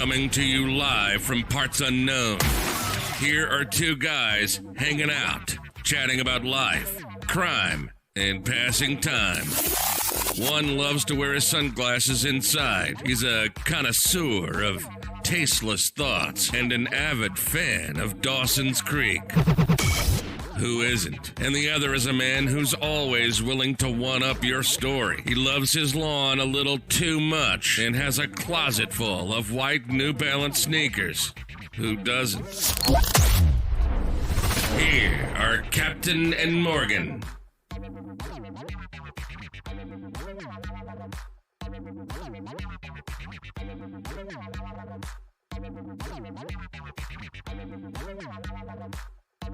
Coming to you live from parts unknown. Here are two guys hanging out, chatting about life, crime, and passing time. One loves to wear his sunglasses inside. He's a connoisseur of tasteless thoughts and an avid fan of Dawson's Creek. Who isn't? And the other is a man who's always willing to one-up your story. He loves his lawn a little too much and has a closet full of white New Balance sneakers. Who doesn't? Here are Captain and Morgan.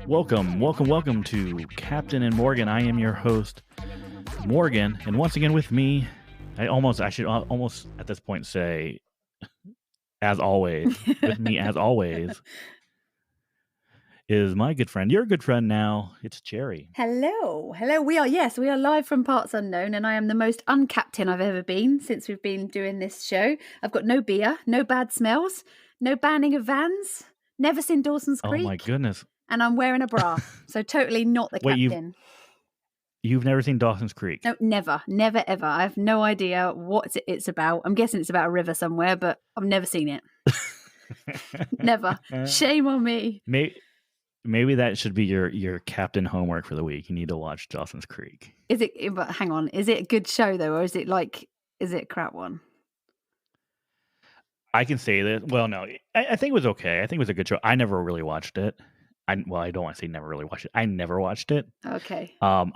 Welcome to Captain and Morgan. I am your host, Morgan, and once again with me, I should almost at this point say, as always, with me as always, is my good friend, your good friend now, it's Jerry. Hello. We are live from Parts Unknown, and I am the most uncaptain I've ever been since we've been doing this show. I've got no beer, no bad smells, no banning of vans, never seen Dawson's Creek. Oh my goodness. And I'm wearing a bra, so totally not the captain. You've never seen Dawson's Creek? No, never, ever. I have no idea what it's about. I'm guessing it's about a river somewhere, but I've never seen it. Never. Shame on me. Maybe that should be your captain homework for the week. You need to watch Dawson's Creek. Is it? But hang on, is it a good show though, or is it a crap one? I can say that. Well, no, I think it was okay. I think it was a good show. I never really watched it. I don't want to say never really watched it. I never watched it. Okay. When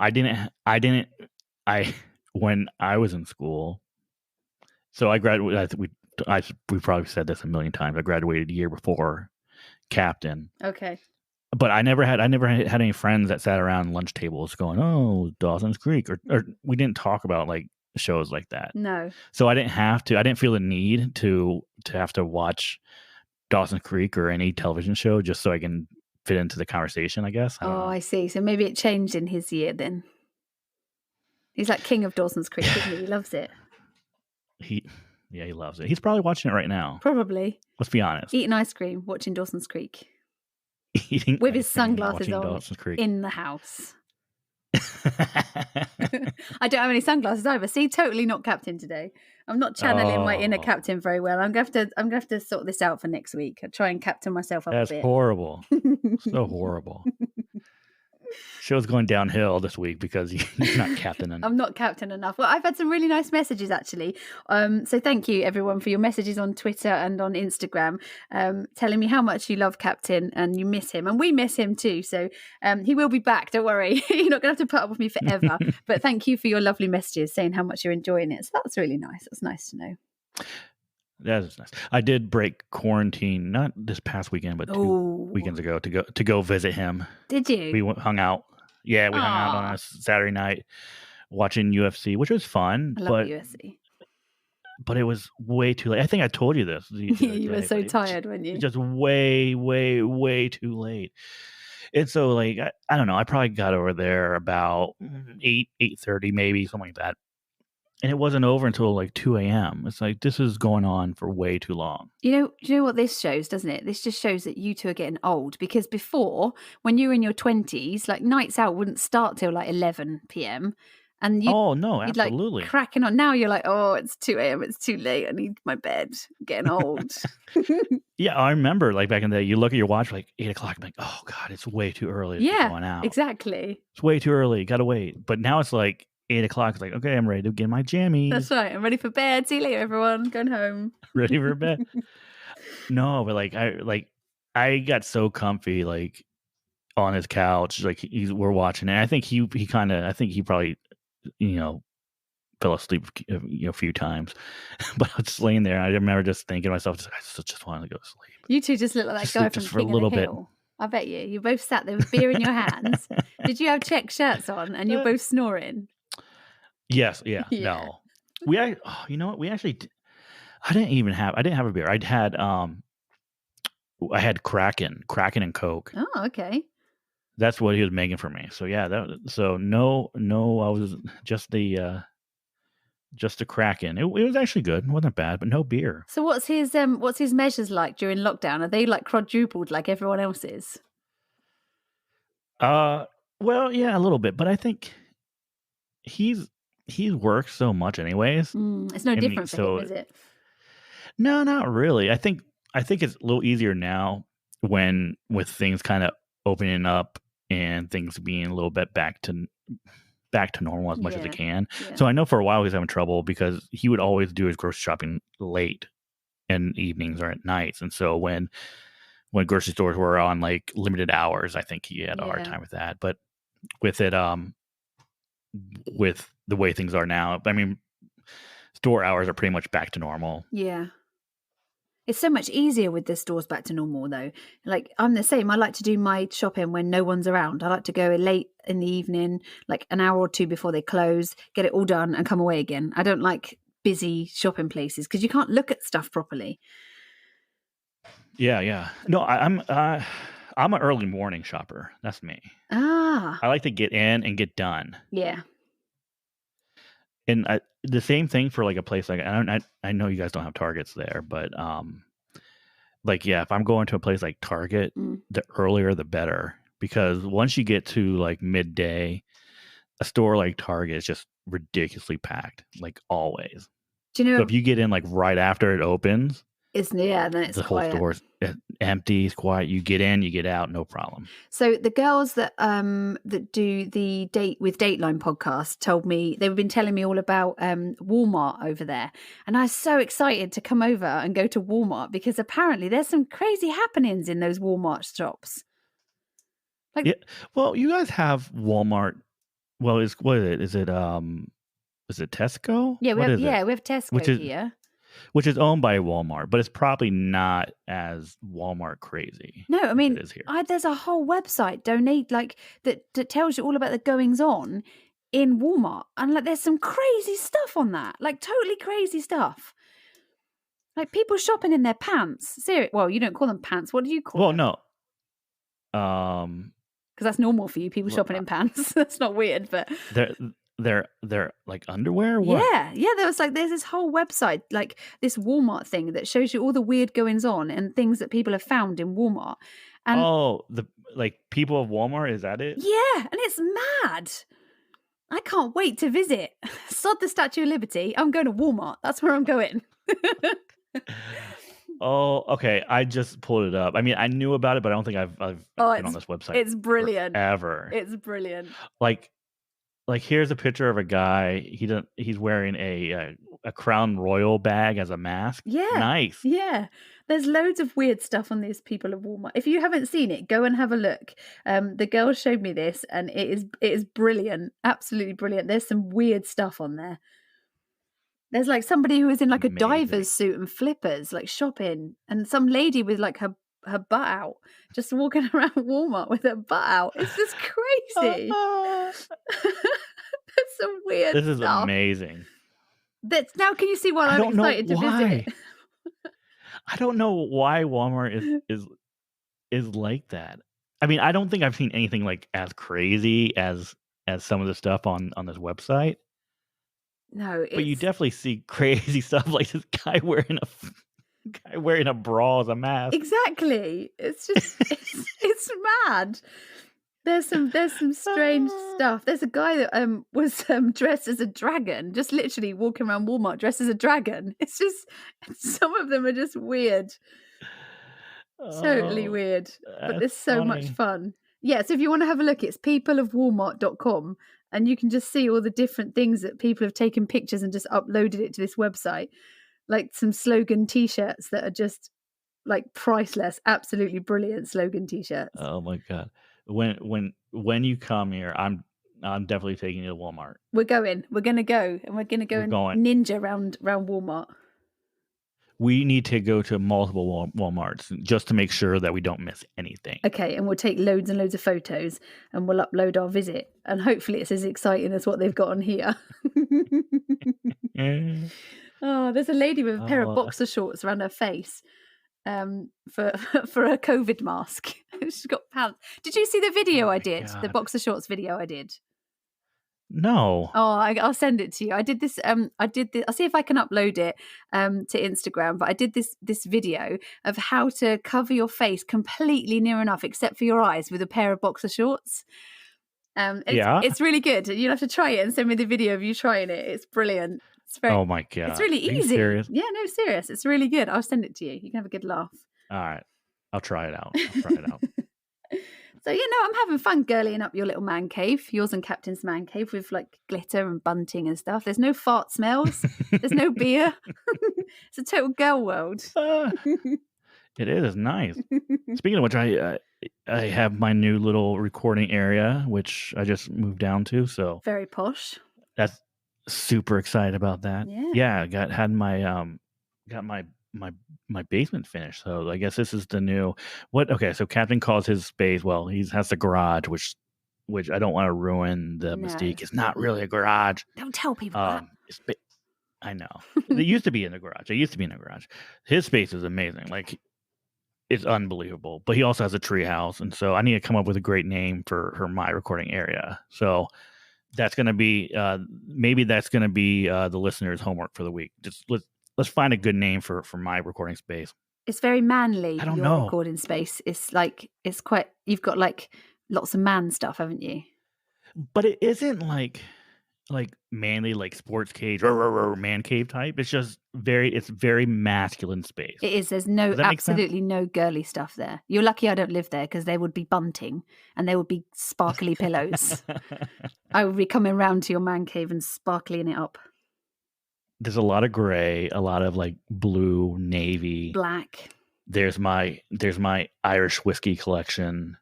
I was in school. So I graduated. We probably said this a million times. I graduated a year before Captain. Okay. But I never had any friends that sat around lunch tables going, "Oh, Dawson's Creek," or we didn't talk about like shows like that. No. So I didn't feel the need to have to watch Dawson's Creek or any television show just so I can fit into the conversation, I guess. I see. So maybe it changed in his year then. He's like king of Dawson's Creek, isn't he? He loves it. He loves it. He's probably watching it right now. Probably. Let's be honest. Eating ice cream, watching Dawson's Creek. With his sunglasses on in the house. I don't have any sunglasses either. See, totally not captain today. I'm not channeling my inner captain very well. I'm going to have to sort this out for next week. I'll try and captain myself up a bit. That's horrible. So horrible. Show's going downhill this week because you're not captain enough. I'm not captain enough. Well, I've had some really nice messages actually. So thank you everyone for your messages on Twitter and on Instagram, telling me how much you love Captain and you miss him, and we miss him too. So he will be back. Don't worry, you're not going to have to put up with me forever. But thank you for your lovely messages saying how much you're enjoying it. So that's really nice. That's nice to know. That is nice. I did break quarantine, not this past weekend, but 2 weekends ago to go visit him. Did you? We hung out. Yeah, we hung out on a Saturday night watching UFC, which was fun. I love UFC. But it was way too late. I think I told you this. You were so tired, weren't you? Just way, way, way too late. And so, like, I don't know. I probably got over there about 8:30, maybe, something like that. And it wasn't over until like 2 a.m. It's like, this is going on for way too long. You know what this shows, doesn't it? This just shows that you two are getting old. Because before, when you were in your 20s, like nights out wouldn't start till like 11 p.m. And you'd absolutely. Like cracking on. Now you're like, oh, it's 2 a.m. It's too late. I need my bed. I'm getting old. Yeah, I remember like back in the day, you look at your watch like 8 o'clock, I'm like, oh God, it's way too early. Yeah, going out. Exactly. It's way too early. Gotta wait. But now it's like 8 o'clock. It's like, okay, I'm ready to get my jammies. That's right. I'm ready for bed. See you later, everyone. Going home. Ready for bed. No, but I got so comfy like on his couch. Like we're watching it. I think he probably fell asleep a few times. But I was just laying there. And I remember just thinking to myself, I just wanted to go to sleep. You two just look like that guy from for a little bit. I bet you. You both sat there with beer in your hands. Did you have check shirts on and you're both snoring? Yes. Yeah. No. You know what? We actually. I didn't have a beer. I had Kraken and Coke. Oh, okay. That's what he was making for me. So yeah, no, I was just the just a Kraken. It was actually good. It wasn't bad, but no beer. So what's his measures like during lockdown? Are they like quadrupled like everyone else's? Well, yeah, a little bit, but I think he's worked so much anyways. It's no different for him, is it? No, not really. I think it's a little easier now with things kind of opening up and things being a little bit back to normal as much as it can. Yeah. So I know for a while he was having trouble because he would always do his grocery shopping late in evenings or at nights. And so when grocery stores were on like limited hours, I think he had a hard time with that. But with it, with the way things are now, I mean, store hours are pretty much back to normal. Yeah. It's so much easier with the stores back to normal, though. Like, I'm the same. I like to do my shopping when no one's around. I like to go late in the evening, like an hour or two before they close, get it all done and come away again. I don't like busy shopping places because you can't look at stuff properly. Yeah. No, I'm an early morning shopper. That's me. I like to get in and get done. Yeah. And the same thing for like a place like I know you guys don't have Targets there, but like if I'm going to a place like Target, the earlier the better, because once you get to like midday, a store like Target is just ridiculously packed, like always. Do you know? So if you get in like right after it opens, then it's the quiet. whole store's empty, it's quiet. You get in, you get out, no problem. So the girls that do the Date with Dateline podcast told me, they've been telling me all about Walmart over there, and I was so excited to come over and go to Walmart because apparently there's some crazy happenings in those Walmart shops. Like, yeah, well, you guys have Walmart. Well, what is it? Is it Tesco? Yeah, we have Tesco here. Which is owned by Walmart, but it's probably not as Walmart crazy. No, I mean, it is here. There's a whole website that tells you all about the goings on in Walmart, and like there's some crazy stuff on that, like totally crazy stuff. Like people shopping in their pants. Seriously, well, you don't call them pants. What do you call them? Well, no. Because that's normal for you. People shopping in pants. That's not weird, but they're like underwear. What? Yeah. There's this whole website, like this Walmart thing that shows you all the weird goings on and things that people have found in Walmart. And the people of Walmart, is that it? Yeah, and it's mad. I can't wait to visit. Sod the Statue of Liberty. I'm going to Walmart. That's where I'm going. Oh, okay. I just pulled it up. I mean, I knew about it, but I don't think I've been on this website. It's brilliant. Ever. It's brilliant. Like here's a picture of a guy. He's wearing a Crown Royal bag as a mask. Yeah. Nice. Yeah. There's loads of weird stuff on these people of Walmart. If you haven't seen it, go and have a look. The girl showed me this and it is brilliant. Absolutely brilliant. There's some weird stuff on there. There's like somebody who was in like a diver's suit and flippers, like shopping, and some lady with like her butt out, just walking around Walmart with her butt out. It's just crazy. That's some weird stuff. This is amazing. Now can you see why I'm excited to visit? I don't know why Walmart is like that. I mean, I don't think I've seen anything like as crazy as some of the stuff on this website. No, but you definitely see crazy stuff like this guy wearing a bra as a mask. Exactly. It's just it's mad. There's some strange stuff. There's a guy that was dressed as a dragon, just literally walking around Walmart dressed as a dragon. It's just some of them are just weird. Totally weird. But there's so much fun. Yeah, so if you want to have a look, it's peopleofwalmart.com. And you can just see all the different things that people have taken pictures and just uploaded it to this website. Like some slogan t-shirts that are just like priceless, absolutely brilliant slogan t-shirts. Oh my God. When you come here, I'm definitely taking you to Walmart. We're going to go and we're going to go ninja around Walmart. We need to go to multiple Walmarts just to make sure that we don't miss anything. Okay, and we'll take loads and loads of photos and we'll upload our visit. And hopefully it's as exciting as what they've got on here. Oh, there's a lady with a pair of boxer shorts around her face for a COVID mask. She's got pants. Did you see the video I did? God. The boxer shorts video I did? No. Oh, I'll send it to you. I did this. I'll see if I can upload it to Instagram. But I did this video of how to cover your face completely near enough, except for your eyes, with a pair of boxer shorts. Yeah. It's really good. You'll have to try it and send me the video of you trying it. It's brilliant. Oh my God. It's really Are you easy. serious? Yeah, no, serious. It's really good. I'll send it to you. You can have a good laugh. All right. I'll try it out. I'll try it out. So, I'm having fun girlying up your little man cave, yours and Captain's man cave, with like glitter and bunting and stuff. There's no fart smells. There's no beer. It's a total girl world. It is nice. Speaking of which, I have my new little recording area, which I just moved down to. So Very posh. that's super excited about that. Yeah. I got my basement finished. So I guess this is the new Okay, so Captain calls his space. Well, he has the garage, which I don't want to ruin the mystique. It's not really a garage. Don't tell people that. I know. It used to be in the garage. His space is amazing. Like, it's unbelievable. But he also has a tree house, and so I need to come up with a great name for my recording area. So that's going to be maybe that's going to be the listeners' homework for the week. Just let's find a good name for my recording space. It's very manly. I don't your know. Recording space. It's like you've got like lots of man stuff, haven't you? But it isn't like manly, like sports cage or man cave type. It's just very masculine space. It is. There's absolutely no girly stuff there. You're lucky I don't live there, because there would be bunting and there would be sparkly pillows. I would be coming round to your man cave and sparkling it up. There's a lot of gray, a lot of like blue, navy, black. There's my Irish whiskey collection.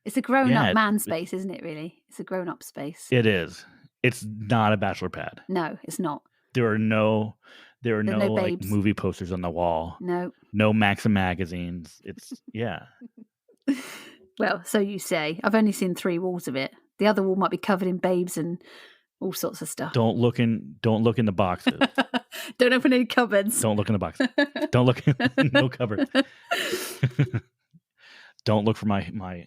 It's a grown-up man space, isn't it? Really, it's a grown-up space. It is. It's not a bachelor pad. No, it's not. There are no like babes. movie posters on the wall. No Maxim magazines. It's Well, so you say. I've only seen 3 walls of it. The other wall might be covered in babes and all sorts of stuff. Don't look in the boxes. Don't open any cupboards. Don't look in the boxes. Don't look in no cupboard. Don't look for my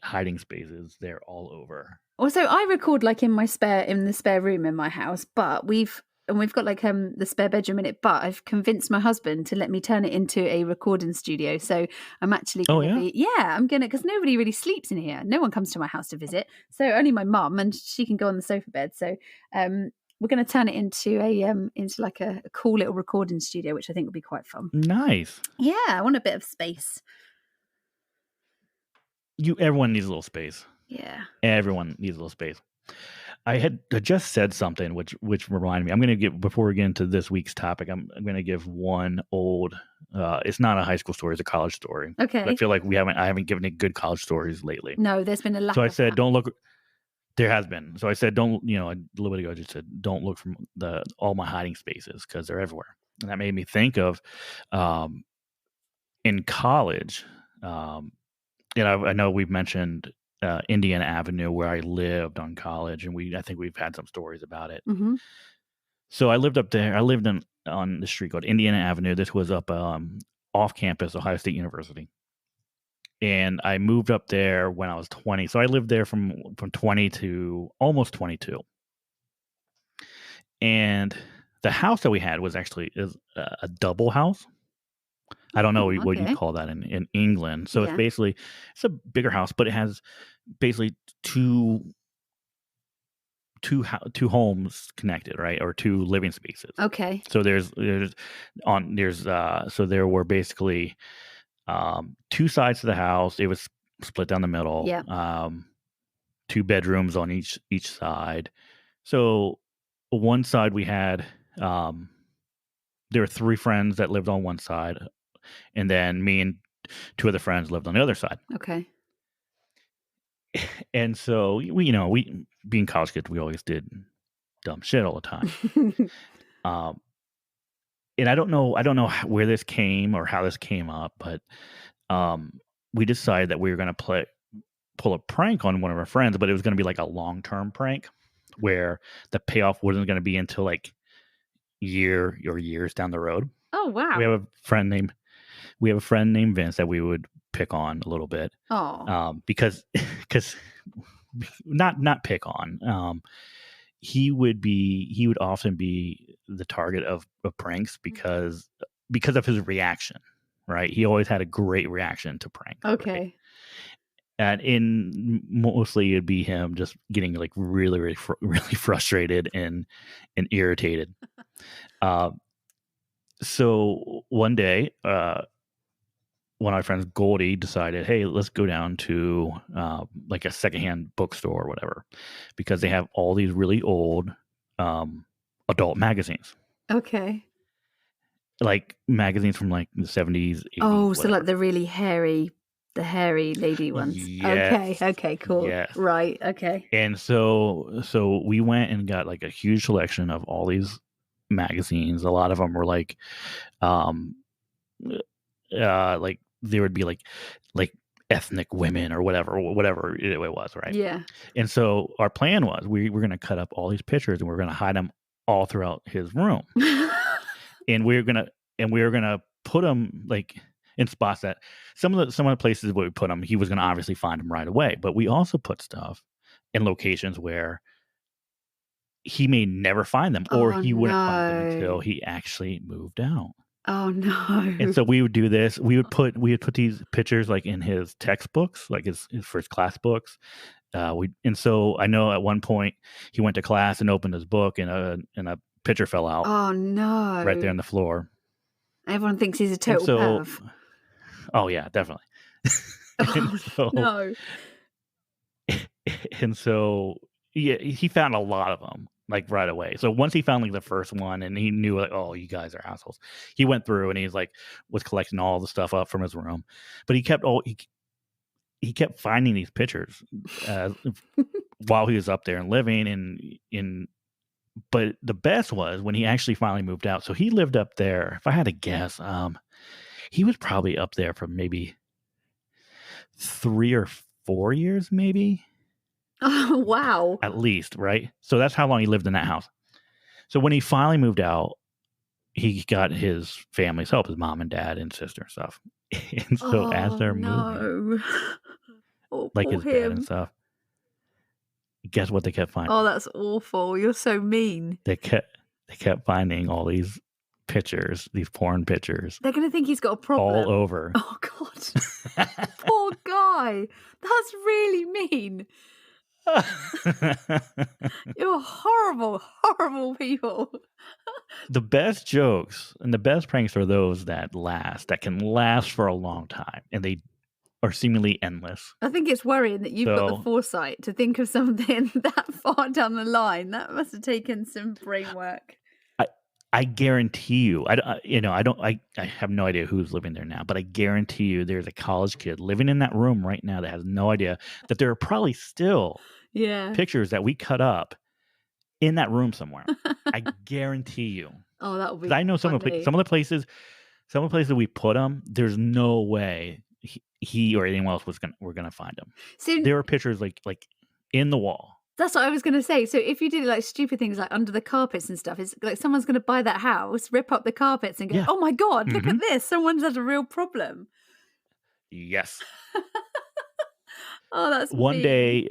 hiding spaces. They're all over. Also, I record like in the spare room in my house, but we've got like the spare bedroom in it, but I've convinced my husband to let me turn it into a recording studio. So I'm actually I'm gonna, because nobody really sleeps in here. No one comes to my house to visit, so only my mum, and she can go on the sofa bed. So we're going to turn it into like a cool little recording studio, which I think will be quite fun. Nice. Yeah, I want a bit of space. Everyone needs a little space. Yeah. Everyone needs a little space. I had just said something which reminded me. I'm going to give, before we get into this week's topic, I'm going to give one old. It's not a high school story; it's a college story. Okay. But I feel like I haven't given any good college stories lately. No, there's been a lack. So I said, don't look. There has been. So I said, don't. A little bit ago, I just said, don't look for all my hiding spaces, because they're everywhere. And that made me think of, in college. I know we've mentioned Indiana Avenue, where I lived on college, and I think we've had some stories about it. Mm-hmm. So I lived up there. I lived on the street called Indiana Avenue. This was up off campus, Ohio State University, and I moved up there when I was 20. So I lived there from 20 to almost 22. And the house that we had was actually a double house. I don't know what you call that in England. So it's a bigger house, but it has basically two homes connected, right? Or 2 living spaces. Okay. So so there were basically 2 sides to the house. It was split down the middle. Yeah. 2 bedrooms on each side. So one side we had there were 3 friends that lived on one side. And then me and 2 other friends lived on the other side. Okay. And so we being college kids, we always did dumb shit all the time. And I don't know where this came or how this came up, but we decided that we were going to pull a prank on one of our friends, but it was going to be like a long-term prank where the payoff wasn't going to be until like year or years down the road. Oh wow. We have a friend named Vince that we would pick on a little bit. Oh. Because not pick on. he would often be the target of pranks because of his reaction, right? He always had a great reaction to pranks. Right? Okay. And mostly it'd be him just getting like really, really, really frustrated and irritated. So one day, one of my friends, Goldie, decided, hey, let's go down to like a secondhand bookstore or whatever, because they have all these really old adult magazines. Okay. Like magazines from like the 70s, 80s. Oh, so whatever. like the hairy lady ones. Yes. Okay, cool. Yes. Right, okay. And so we went and got like a huge selection of all these magazines. A lot of them were like there would be like ethnic women or whatever it was, right? Yeah. And so our plan was we were going to cut up all these pictures and we're going to hide them all throughout his room. And we were gonna put them like in spots that some of the places where we put them, he was gonna obviously find them right away. But we also put stuff in locations where he may never find them, or he wouldn't find them until he actually moved out. Oh no! And so we would do this. We would put these pictures like in his textbooks, like his first class books. And so I know at one point he went to class and opened his book, and a picture fell out. Oh no! Right there on the floor. Everyone thinks he's a total perv. Oh yeah, definitely. No. And so yeah, he found a lot of them like right away. So once he found like the first one and he knew like, oh, you guys are assholes, he went through and he's like was collecting all the stuff up from his room. But he kept finding these pictures while he was up there and living but the best was when he actually finally moved out. So he lived up there. If I had to guess, he was probably up there for maybe 3 or 4 years, maybe. Oh, wow. At least, right? So that's how long he lived in that house. So when he finally moved out, he got his family's help, his mom and dad and sister and stuff. And so as they're moving, like his dad and stuff, guess what they kept finding? Oh, that's awful. You're so mean. They kept finding all these pictures, these porn pictures. They're going to think he's got a problem. All over. Oh, God. Poor guy. That's really mean. You're horrible, horrible people. The best jokes and the best pranks are those that can last for a long time, and they are seemingly endless. I think it's worrying that you've got the foresight to think of something that far down the line. That must have taken some brain work. I guarantee you, I have no idea who's living there now, but I guarantee you there's a college kid living in that room right now that has no idea that there are probably still pictures that we cut up in that room somewhere. I guarantee you. Oh, that would be. I know some of the places we put them. There's no way he or anyone else were gonna find them. So there were pictures like in the wall. That's what I was going to say. So if you did like stupid things like under the carpets and stuff, it's like someone's going to buy that house, rip up the carpets and go, oh my God, look at this. Someone's had a real problem. Yes. Oh, that's one day,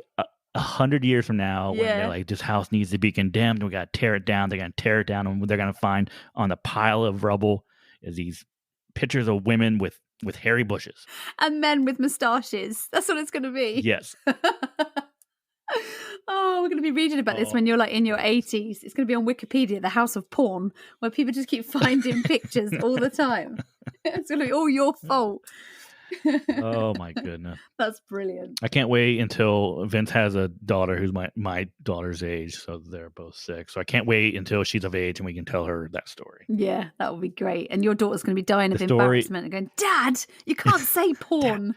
100 years from now, when they're like, this house needs to be condemned, we got to tear it down. They're going to tear it down, and they're going to find on the pile of rubble is these pictures of women with hairy bushes. And men with moustaches. That's what it's going to be. Yes. Oh, we're going to be reading about this when you're like in your 80s. It's going to be on Wikipedia, the House of Porn, where people just keep finding pictures all the time. It's going to be all your fault. Oh my goodness. That's brilliant. I can't wait until Vince has a daughter who's my daughter's age, so they're both 6. So I can't wait until she's of age and we can tell her that story. Yeah, that would be great. And your daughter's going to be dying of embarrassment and going, Dad, you can't say porn.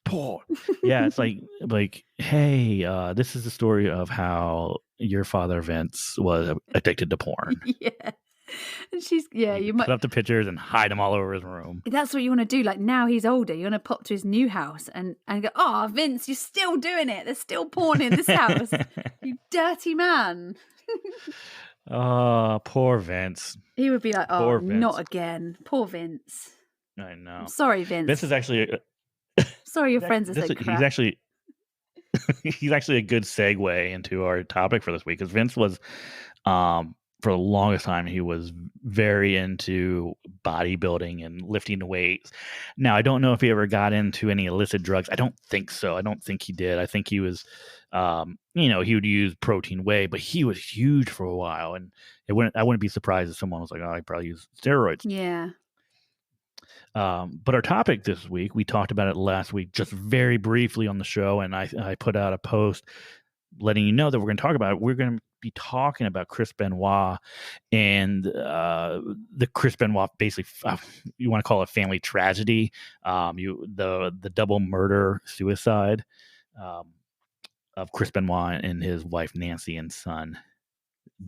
Porn. Yeah, it's like, hey, this is the story of how your father Vince was addicted to porn. Yeah. And she's you might put up the pictures and hide them all over his room. That's what you want to do. Like now he's older, you want to pop to his new house and go, oh, Vince, you're still doing it. There's still porn in this house. You dirty man. Oh, poor Vince. He would be like, oh, not again. Poor Vince. I know. I'm sorry, Vince. Vince is actually sorry your friends are so crap. he's actually a good segue into our topic for this week, because Vince was, for the longest time, he was very into bodybuilding and lifting weights. Now, I don't know if he ever got into any illicit drugs. I don't think so. I don't think he did. I think he was, he would use protein whey, but he was huge for a while, and I wouldn't be surprised if someone was like, "Oh, I probably use steroids." Yeah. But our topic this week, we talked about it last week, just very briefly on the show, and I put out a post letting you know that we're going to talk about it. We're going to be talking about Chris Benoit and the Chris Benoit, basically, you want to call it family tragedy, the double murder suicide of Chris Benoit and his wife Nancy and son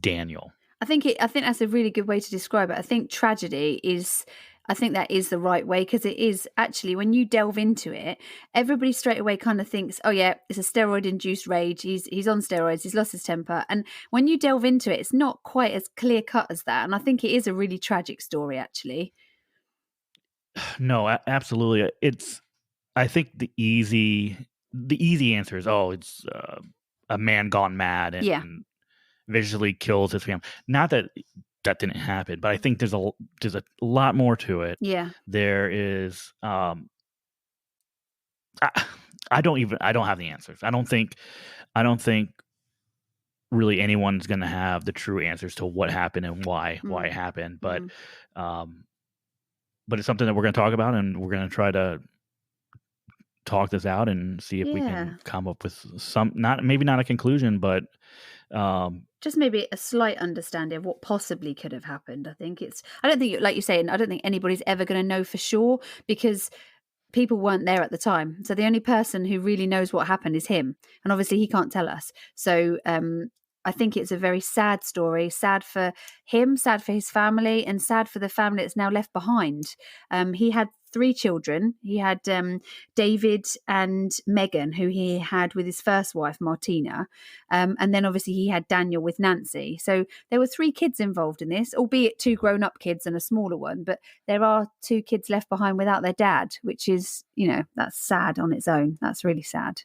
Daniel. I think that's a really good way to describe it. I think tragedy is, I think that is the right way, because it is actually, when you delve into it, everybody straight away kind of thinks, oh yeah, it's a steroid-induced rage. He's on steroids. He's lost his temper. And when you delve into it, it's not quite as clear cut as that. And I think it is a really tragic story, actually. No, absolutely. I think the easy answer is, it's a man gone mad and visually kills his family. Not that didn't happen, but I think there's a lot more to it. Yeah. There is I don't have the answers. I don't think really anyone's going to have the true answers to what happened and why it happened, but it's something that we're going to talk about, and we're going to try to talk this out and see if we can come up with maybe not a conclusion, but just maybe a slight understanding of what possibly could have happened. I don't think, like you're saying, I don't think anybody's ever going to know for sure, because people weren't there at the time. So the only person who really knows what happened is him. And obviously he can't tell us. So I think it's a very sad story, sad for him, sad for his family, and sad for the family that's now left behind. He had 3 children. He had David and Megan, who he had with his first wife, Martina. And then obviously he had Daniel with Nancy. So there were 3 kids involved in this, albeit 2 grown-up kids and a smaller one. But there are 2 kids left behind without their dad, which is, that's sad on its own. That's really sad.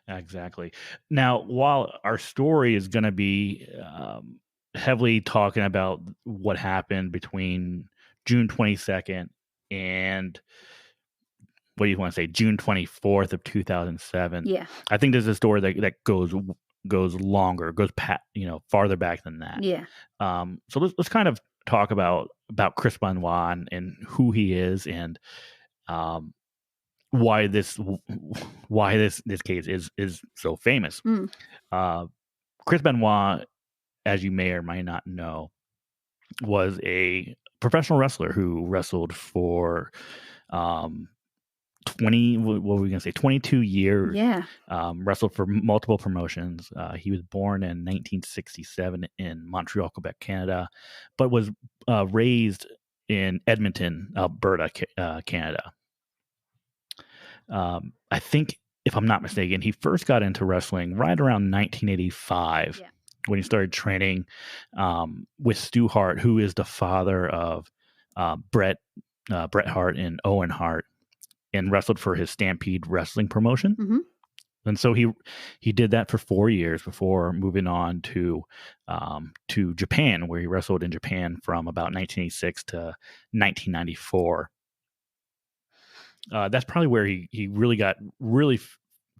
Exactly. Now, while our story is going to be heavily talking about what happened between June 22nd and what do you want to say, June 24th of 2007. Yeah. I think there's a story that goes longer, goes farther back than that. Yeah. So let's kind of talk about Chris Benoit and who he is, and why this case is so famous. Chris Benoit, as you may or may not know, was a professional wrestler who wrestled for 22 years. Yeah. Wrestled for multiple promotions. He was born in 1967 in Montreal, Quebec, Canada, but was raised in Edmonton, Alberta, Canada. I think, if I'm not mistaken, he first got into wrestling right around 1985 when he started training with Stu Hart, who is the father of Bret Hart and Owen Hart, and wrestled for his Stampede Wrestling promotion. Mm-hmm. And so he did that for 4 years before moving on to Japan, where he wrestled in Japan from about 1986 to 1994. That's probably where he really got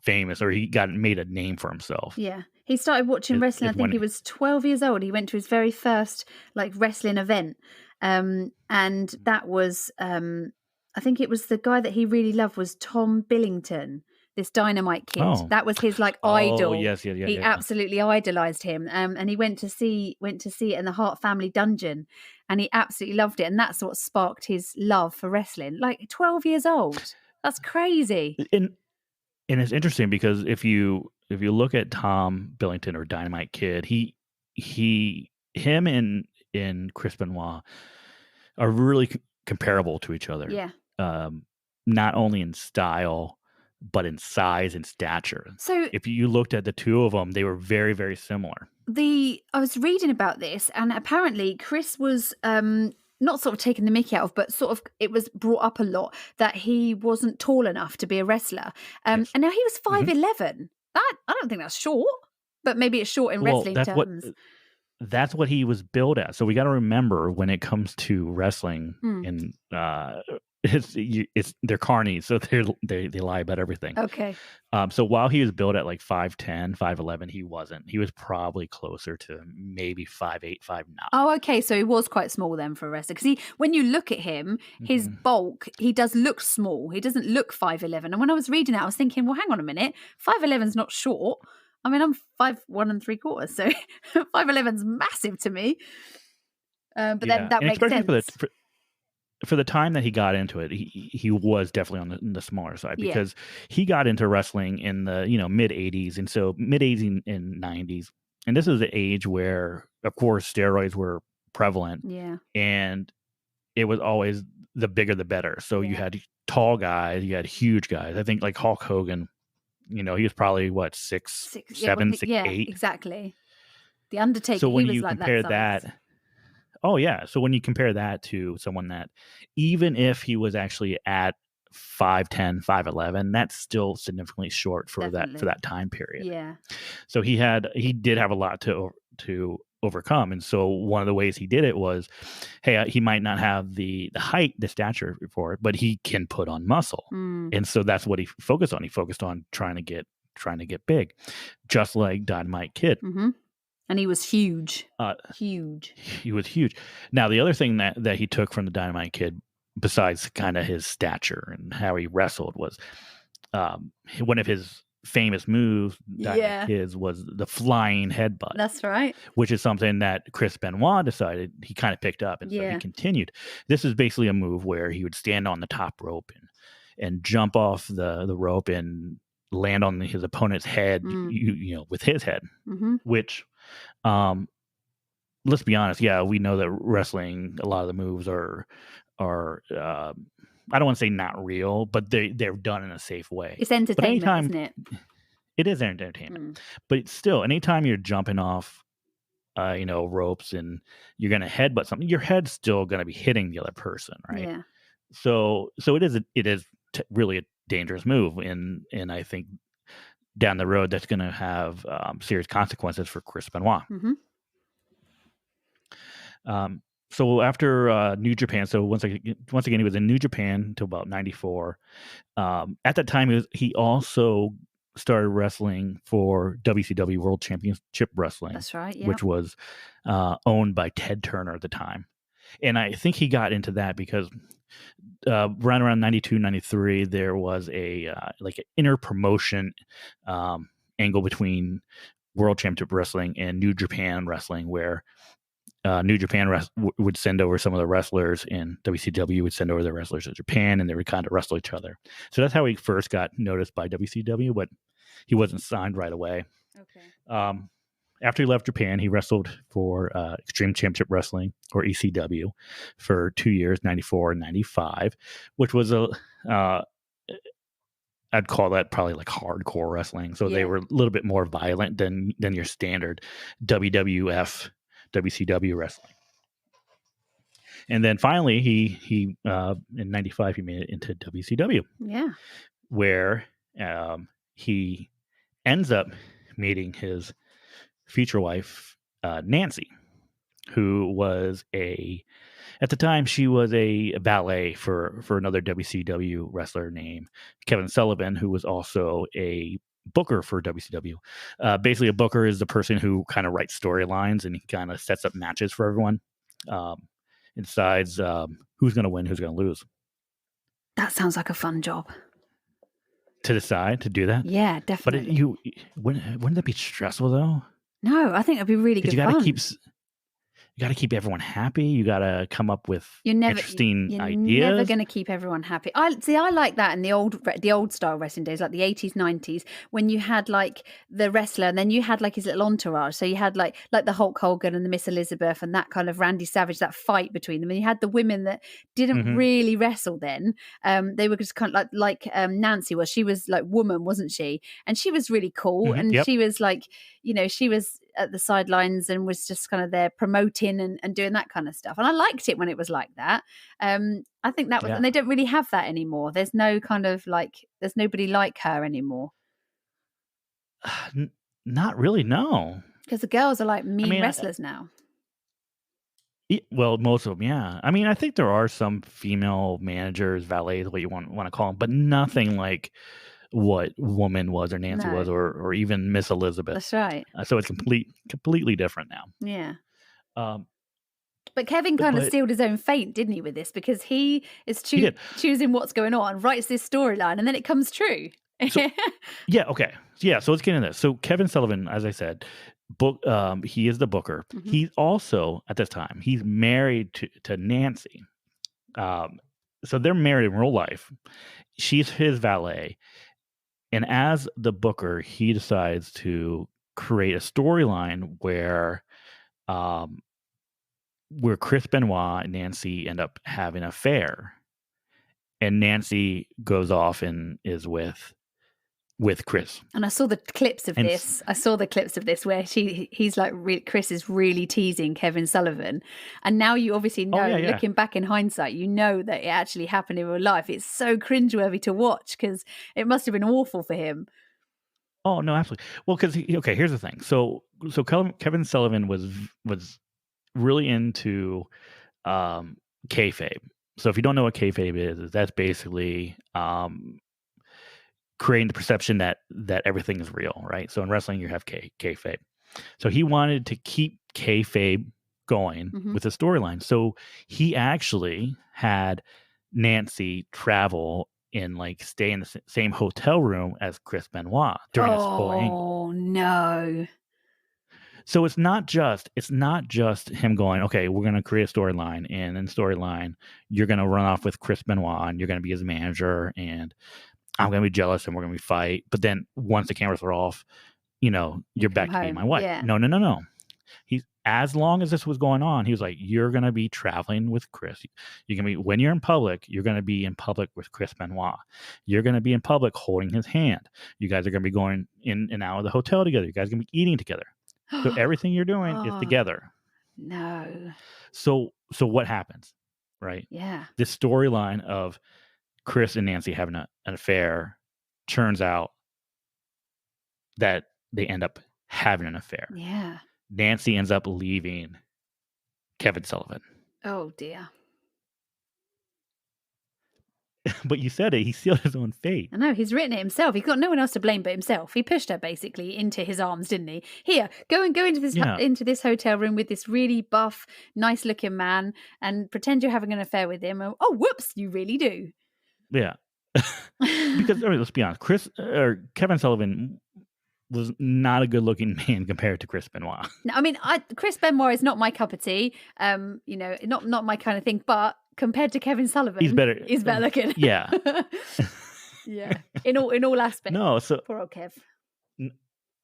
famous, or he made a name for himself. Yeah. He started watching wrestling, I think he was 12 years old. He went to his very first wrestling event. And that was, I think it was the guy that he really loved was Tom Billington, this Dynamite Kid. Oh. That was his idol. Oh, yes. He absolutely idolized him. And he went to see it in the Hart family dungeon, and he absolutely loved it. And that's what sparked his love for wrestling. 12 years old. That's crazy. And it's interesting because if you look at Tom Billington or Dynamite Kid, him and Chris Benoit are really comparable to each other. Yeah. Not only in style, but in size and stature. So if you looked at the two of them, they were very, very similar. I was reading about this, and apparently Chris was not sort of taken the mickey out of, but sort of it was brought up a lot that he wasn't tall enough to be a wrestler. Yes. And now he was 5'11". That I don't think that's short, but maybe it's short in wrestling terms. That's what he was billed at. So we got to remember when it comes to wrestling, and they're carnies, so they lie about everything. Okay. So while he was billed at like 5'10", 5'11", he wasn't. He was probably closer to maybe 5'8", 5'9". Oh, okay. So he was quite small then for a wrestler. Because when you look at him, his bulk, he does look small. He doesn't look 5'11". And when I was reading that, I was thinking, well, hang on a minute, 5'11's not short. I mean, I'm 5'1 3/4", so 5'11's massive to me. But then that makes sense. For the time that he got into it, he was definitely on the smaller side, because he got into wrestling in the mid 80s, and so mid 80s and 90s, and this is the age where, of course, steroids were prevalent, and it was always the bigger the better. So you had tall guys, you had huge guys. I think like Hulk Hogan, he was probably what 6'7", 6'8". Exactly. The Undertaker. So when he was you like compare that. Oh, yeah. So when you compare that to someone that, even if he was actually at 5'10", 5'11", that's still significantly short for that time period. Yeah. So he did have a lot to overcome. And so one of the ways he did it was, hey, he might not have the height, the stature for it, but he can put on muscle. And so that's what he focused on. He focused on trying to get big, just like Dynamite Kid. And he was huge. Huge. He was huge. Now, the other thing that he took from the Dynamite Kid, besides kind of his stature and how he wrestled, was one of his famous moves, Dynamite Kid's, was the flying headbutt. That's right. Which is something that Chris Benoit decided he kind of picked up, and so he continued. This is basically a move where he would stand on the top rope and jump off the rope and land on his opponent's head, with his head, which, let's be honest. Yeah, we know that wrestling, a lot of the moves are I don't want to say not real, but they're done in a safe way. It's entertainment, isn't it? It is entertainment, but still, anytime you're jumping off, ropes and you're going to headbutt something, your head's still going to be hitting the other person, right? Yeah. So it is really a dangerous move, and I think down the road that's going to have serious consequences for Chris Benoit. So after New Japan, so once again he was in New Japan until about 94. At that time, he also started wrestling for WCW World Championship Wrestling. That's right, yeah. Which was owned by Ted Turner at the time. And I think he got into that because around 92, 93, there was a like an inner promotion angle between World Championship Wrestling and New Japan Wrestling, where New Japan would send over some of the wrestlers, and WCW would send over their wrestlers to Japan, and they would kind of wrestle each other. So that's how he first got noticed by WCW, but he wasn't signed right away. Okay. After he left Japan, he wrestled for Extreme Championship Wrestling, or ECW, for 2 years, 94 and 95, which was I'd call that probably like hardcore wrestling. So they were a little bit more violent than your standard WWF, WCW wrestling. And then finally, he in 95, he made it into WCW. Yeah. Where he ends up meeting his future wife, Nancy, who was at the time, she was a valet for another WCW wrestler named Kevin Sullivan, who was also a booker for WCW. Basically, a booker is the person who kind of writes storylines and he kind of sets up matches for everyone. And decides who's going to win, who's going to lose. That sounds like a fun job. To decide to do that? Yeah, definitely. But wouldn't that be stressful though? No, I think it'd be really good fun. You got to keep everyone happy. You got to come up with interesting ideas. You're never going to keep everyone happy. I like that in the old style wrestling days, like the 80s, 90s, when you had like the wrestler and then you had like his little entourage. So you had like the Hulk Hogan and the Miss Elizabeth and that kind of Randy Savage, that fight between them. And you had the women that didn't really wrestle then. They were just kind of like Nancy was. She was like woman, wasn't she? And she was really cool. And she was like, she was at the sidelines and was just kind of there promoting and doing that kind of stuff. And I liked it when it was like that. I think that was, Yeah. and they don't really have that anymore. There's no kind of like, there's nobody like her anymore. Not really, no. Because the girls are like I mean mean, wrestlers now. well, most of them, yeah. I mean, I think there are some female managers, valets, what you want to call them, but nothing like what Woman was or Nancy was, No. or even Miss Elizabeth. That's right. So it's completely different now. Yeah. Um, But Kevin kind of but sealed his own fate, didn't he, with this? Because he is he did. choosing what's going on, writes this storyline, and then it comes true. So, yeah, okay. Yeah, so let's get into this. So Kevin Sullivan, as I said, he is the booker. Mhm. He's also, at this time, he's married to Nancy. So they're married in real life. She's his valet. And as the booker, he decides to create a storyline where Chris Benoit and Nancy end up having an affair. And Nancy goes off and is with Chris. And I saw the clips of this. I saw the clips of this where he's like, Chris is really teasing Kevin Sullivan. And now you obviously know, looking back in hindsight, you know that it actually happened in real life. It's so cringeworthy to watch because it must have been awful for him. Oh, no, absolutely. Well, because, okay, here's the thing. So Kevin Sullivan was really into kayfabe. So if you don't know what kayfabe is that's basically creating the perception that everything is real, right? So in wrestling, you have kayfabe. So he wanted to keep kayfabe going with the storyline. So he actually had Nancy travel and like stay in the same hotel room as Chris Benoit during this whole angle. Oh no. So it's not just him going, okay, we're going to create a storyline, and in storyline, you're going to run off with Chris Benoit, and you're going to be his manager, and I'm going to be jealous, and we're going to fight. But then once the cameras are off, you're back to being my wife. Yeah. No. As long as this was going on, he was like, you're going to be traveling with Chris. You're going to be, when you're in public, you're going to be in public with Chris Benoit. You're going to be in public holding his hand. You guys are going to be going in and out of the hotel together. You guys are going to be eating together. So everything you're doing is together. No. So what happens, right? Yeah. This storyline of Chris and Nancy having an affair turns out that they end up having an affair. Yeah. Nancy ends up leaving Kevin Sullivan. Oh dear. But you said it. He sealed his own fate. I know, he's written it himself. He's got no one else to blame but himself. He pushed her basically into his arms, didn't he? Here, go into this into this hotel room with this really buff, nice-looking man and pretend you're having an affair with him. Oh, whoops, you really do. Yeah. Because let's be honest, Kevin Sullivan was not a good-looking man compared to Chris Benoit. No, I mean, Chris Benoit is not my cup of tea. Not my kind of thing. But compared to Kevin Sullivan, he's better. He's better looking. Yeah, yeah. In all aspects. No, so poor old Kev.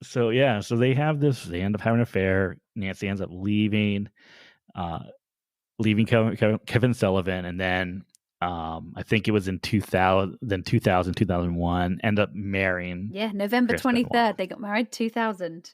So yeah, so they have this. They end up having an affair. Nancy ends up leaving Kevin Sullivan, and then I think it was in 2001, end up marrying. Yeah, November 23rd, they got married, 2000.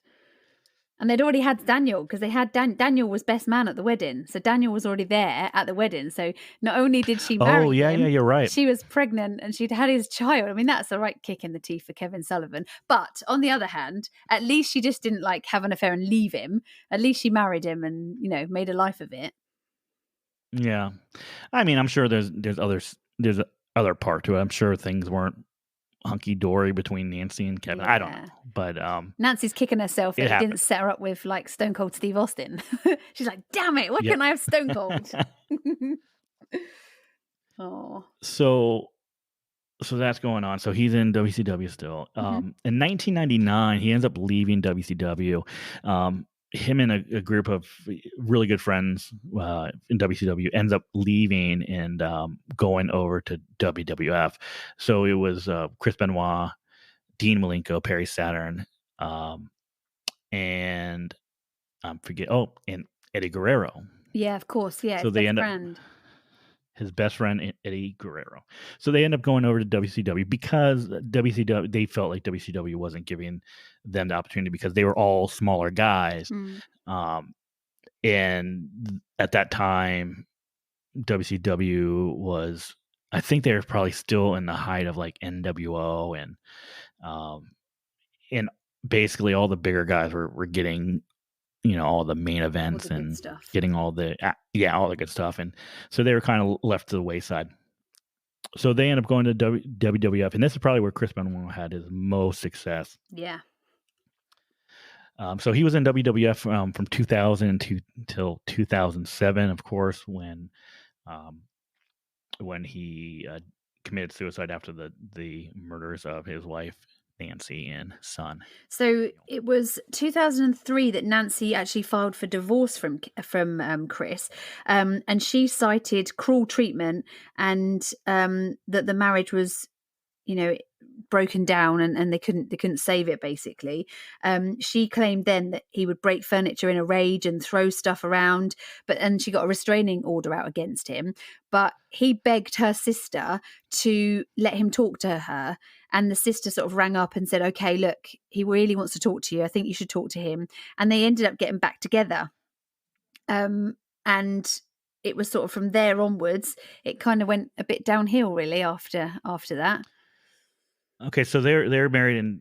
And they'd already had Daniel, because they had Daniel was best man at the wedding. So Daniel was already there at the wedding. So not only did she marry him, you're right. She was pregnant and she'd had his child. I mean, that's the right kick in the teeth for Kevin Sullivan. But on the other hand, at least she just didn't like have an affair and leave him. At least she married him and, made a life of it. Yeah. I mean, I'm sure there's other part to it. I'm sure things weren't hunky-dory between Nancy and Kevin. I don't know. But Nancy's kicking herself that he didn't set her up with like Stone Cold Steve Austin. She's like, damn it, why can't I have Stone Cold? Oh. So that's going on. So he's in WCW still. In 1999, he ends up leaving WCW. Him and a group of really good friends in WCW ends up leaving and going over to WWF. So it was Chris Benoit, Dean Malenko, Perry Saturn, and and Eddie Guerrero. Yeah, of course. Yeah, so they end friend. his best friend Eddie Guerrero. So they end up going over to WCW because WCW, they felt like WCW wasn't giving them the opportunity because they were all smaller guys. Um, and at that time, WCW was, I think they were probably still in the height of like NWO and basically all the bigger guys were getting, all the main events and stuff. getting all the good stuff. And so they were kind of left to the wayside. So they end up going to WWF, and this is probably where Chris Benoit had his most success. Yeah. So he was in WWF from 2000 till 2007, of course, when he committed suicide after the murders of his wife Nancy and son. So it was 2003 that Nancy actually filed for divorce from Chris, and she cited cruel treatment and that the marriage was, broken down and they couldn't save it basically. She claimed then that he would break furniture in a rage and throw stuff around, and she got a restraining order out against him. But he begged her sister to let him talk to her, and the sister sort of rang up and said, "Okay, look, he really wants to talk to you. I think you should talk to him." And they ended up getting back together. And it was sort of from there onwards, it kind of went a bit downhill really after that. Okay, so they're married in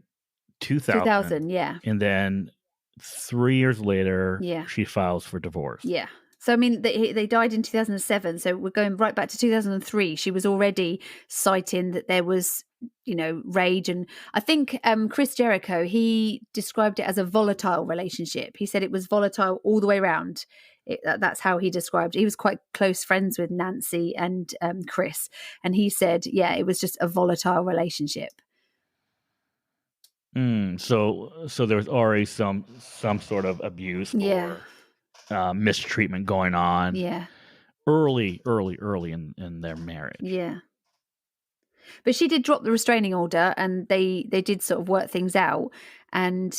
2000. 2000, yeah. And then 3 years later, Yeah. she files for divorce. Yeah. So, I mean, they died in 2007. So we're going right back to 2003. She was already citing that there was, rage. And I think Chris Jericho, he described it as a volatile relationship. He said it was volatile all the way around. That's how he described it. He was quite close friends with Nancy and Chris. And he said, yeah, it was just a volatile relationship. So there was already some sort of abuse or mistreatment going on. Yeah. Early in their marriage. Yeah. But she did drop the restraining order, and they did sort of work things out, and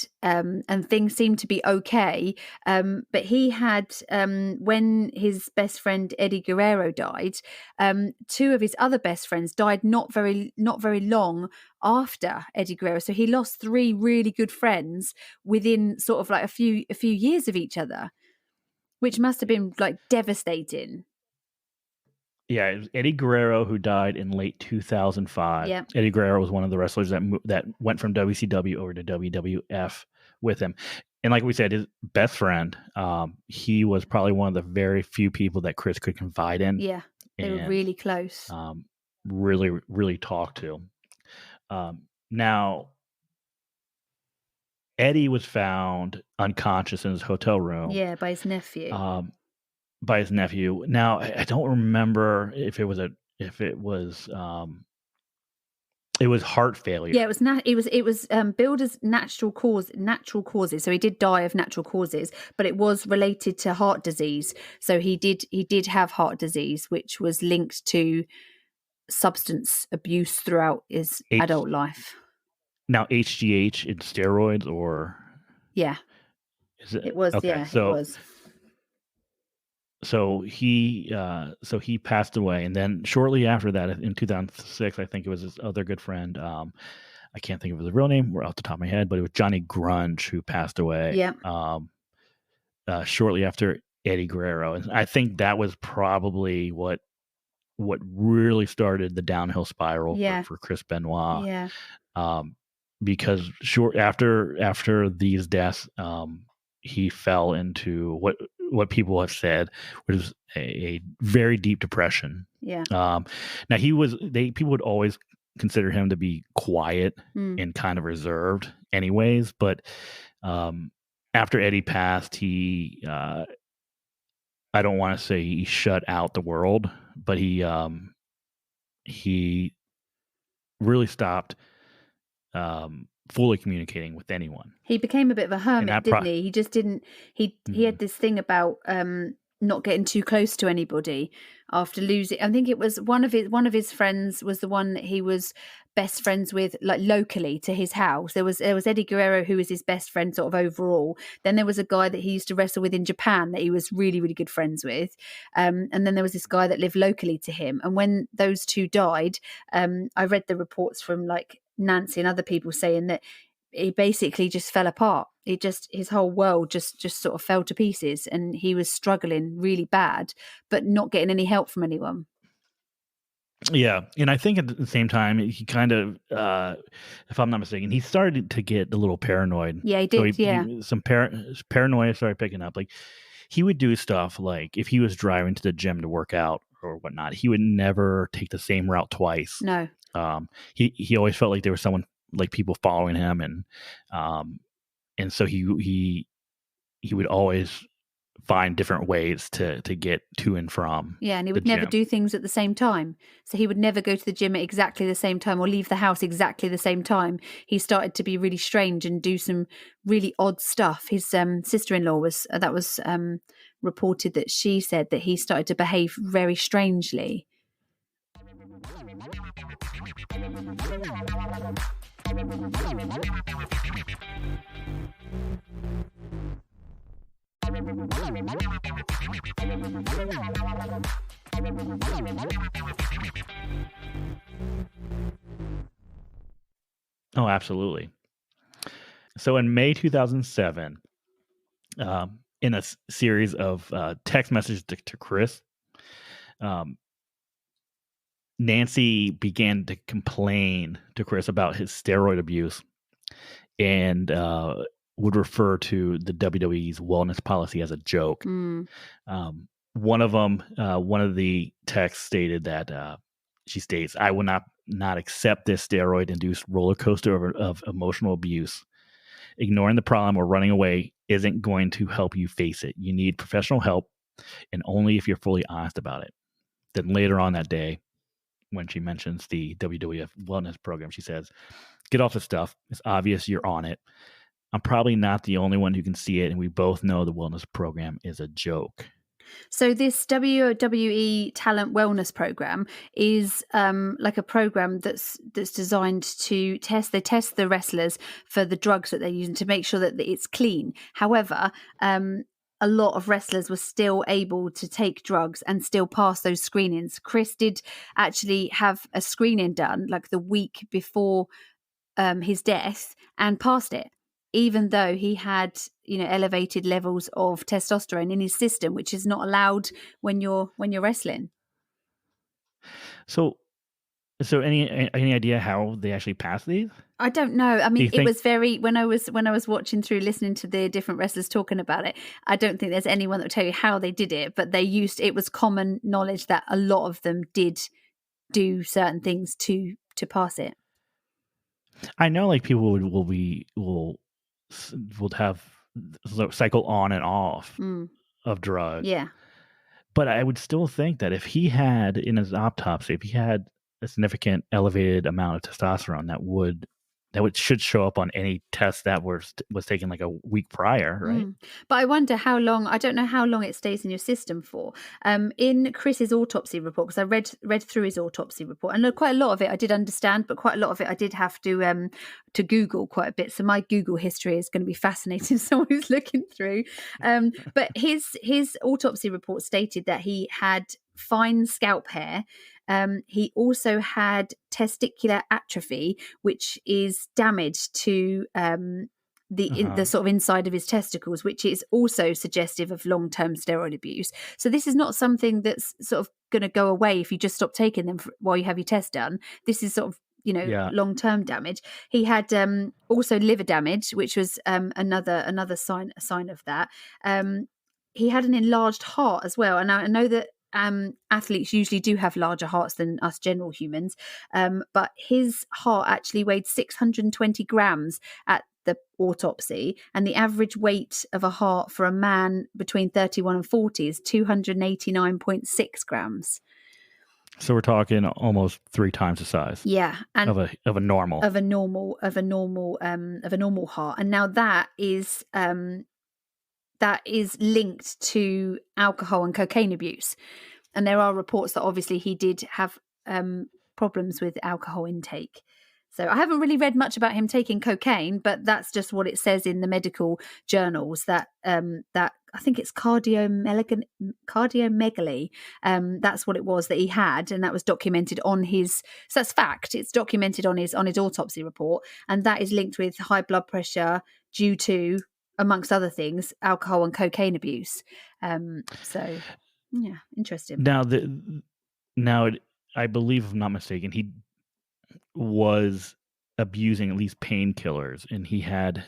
things seemed to be okay. But he had when his best friend Eddie Guerrero died, two of his other best friends died not very long after Eddie Guerrero. So he lost 3 really good friends within sort of like a few years of each other, which must have been like devastating. Yeah, it was Eddie Guerrero who died in late 2005. Yeah. Eddie Guerrero was one of the wrestlers that went from WCW over to WWF with him. And like we said, his best friend, he was probably one of the very few people that Chris could confide in. Yeah, they were really close. Really, really talk to. Now, Eddie was found unconscious in his hotel room. Yeah, by his nephew. Now, I don't remember if it was heart failure. Yeah, it was billed as natural causes. So he did die of natural causes, but it was related to heart disease. So he did have heart disease, which was linked to substance abuse throughout his adult life. Now, HGH in steroids, or yeah, it was. Okay, yeah, so, it was. So he passed away, and then shortly after that, in 2006, I think it was his other good friend. I can't think of his real name off the top of my head, but it was Johnny Grunge who passed away. Yeah. Shortly after Eddie Guerrero, and I think that was probably what really started the downhill spiral for Chris Benoit. Yeah. Because short after these deaths, he fell into what people have said, which is a very deep depression. Yeah. Now people would always consider him to be quiet and kind of reserved anyways, but after Eddie passed, he I don't want to say he shut out the world, but he really stopped fully communicating with anyone. He became a bit of a hermit, didn't he? He just didn't. He had this thing about not getting too close to anybody after losing. I think it was one of his friends was the one that he was best friends with, like locally to his house. There was Eddie Guerrero, who was his best friend sort of overall. Then there was a guy that he used to wrestle with in Japan that he was really, really good friends with. And then there was this guy that lived locally to him. And when those two died, I read the reports from like Nancy and other people saying that he basically just fell apart. His whole world just sort of fell to pieces, and he was struggling really bad, but not getting any help from anyone. Yeah, and I think at the same time, he kind of, if I'm not mistaken, he started to get a little paranoid. Yeah, he did. Some paranoia started picking up. Like, he would do stuff like if he was driving to the gym to work out or whatnot, he would never take the same route twice. No. He always felt like there was someone, like people following him, and so he would always find different ways to get to and from. Yeah, and he would never do things at the same time. So he would never go to the gym at exactly the same time or leave the house exactly the same time. He started to be really strange and do some really odd stuff. His sister-in-law was reported that she said that he started to behave very strangely. Oh, absolutely. So in May 2007, in a series of text messages to Chris, Nancy began to complain to Chris about his steroid abuse and would refer to the WWE's wellness policy as a joke. One of them, one of the texts stated that she states, "I will not accept this steroid-induced roller coaster of emotional abuse. Ignoring the problem or running away isn't going to help you face it. You need professional help, and only if you're fully honest about it." Then later on that day, when she mentions the WWF wellness program, she says, "Get off the stuff. It's obvious you're on it. I'm probably not the only one who can see it, and we both know the wellness program is a joke." So this WWE Talent Wellness Program is like a program that's designed to test the wrestlers for the drugs that they're using to make sure that it's clean. However, a lot of wrestlers were still able to take drugs and still pass those screenings. Chris did actually have a screening done like the week before his death and passed it, even though he had, elevated levels of testosterone in his system, which is not allowed when you're wrestling. So any idea how they actually passed these? I don't know. I mean, it was very when I was watching through, listening to the different wrestlers talking about it. I don't think there's anyone that will tell you how they did it, but it was common knowledge that a lot of them did do certain things to pass it. I know, like people would have cycle on and off of drugs. Yeah. But I would still think that if he had in his autopsy, if he had a significant elevated amount of testosterone, that should show up on any test that was taken like a week prior, right? But I wonder how long. I don't know how long it stays in your system for. In Chris's autopsy report, because I read through his autopsy report, and quite a lot of it I did understand, but quite a lot of it I did have to Google quite a bit. So my Google history is going to be fascinating. Someone who's looking through. But his autopsy report stated that he had fine scalp hair. He also had testicular atrophy, which is damage to the sort of inside of his testicles, which is also suggestive of long-term steroid abuse. So this is not something that's sort of going to go away if you just stop taking them while you have your test done. This is sort of long-term damage. He had also liver damage, which was another sign of that. He had an enlarged heart as well, and I know that athletes usually do have larger hearts than us general humans, but his heart actually weighed 620 grams at the autopsy, and the average weight of a heart for a man between 31 and 40 is 289.6 grams. So we're talking almost 3 times the size. Yeah, and of a normal heart. And now that is that is linked to alcohol and cocaine abuse. And there are reports that obviously he did have problems with alcohol intake. So I haven't really read much about him taking cocaine, but that's just what it says in the medical journals, that that I think it's cardiomegaly. That's what it was that he had, and that was documented on his. So that's fact. It's documented on his autopsy report, and that is linked with high blood pressure due to, amongst other things, alcohol and cocaine abuse. So yeah, interesting. Now, I believe, if I'm not mistaken, he was abusing at least painkillers, and he had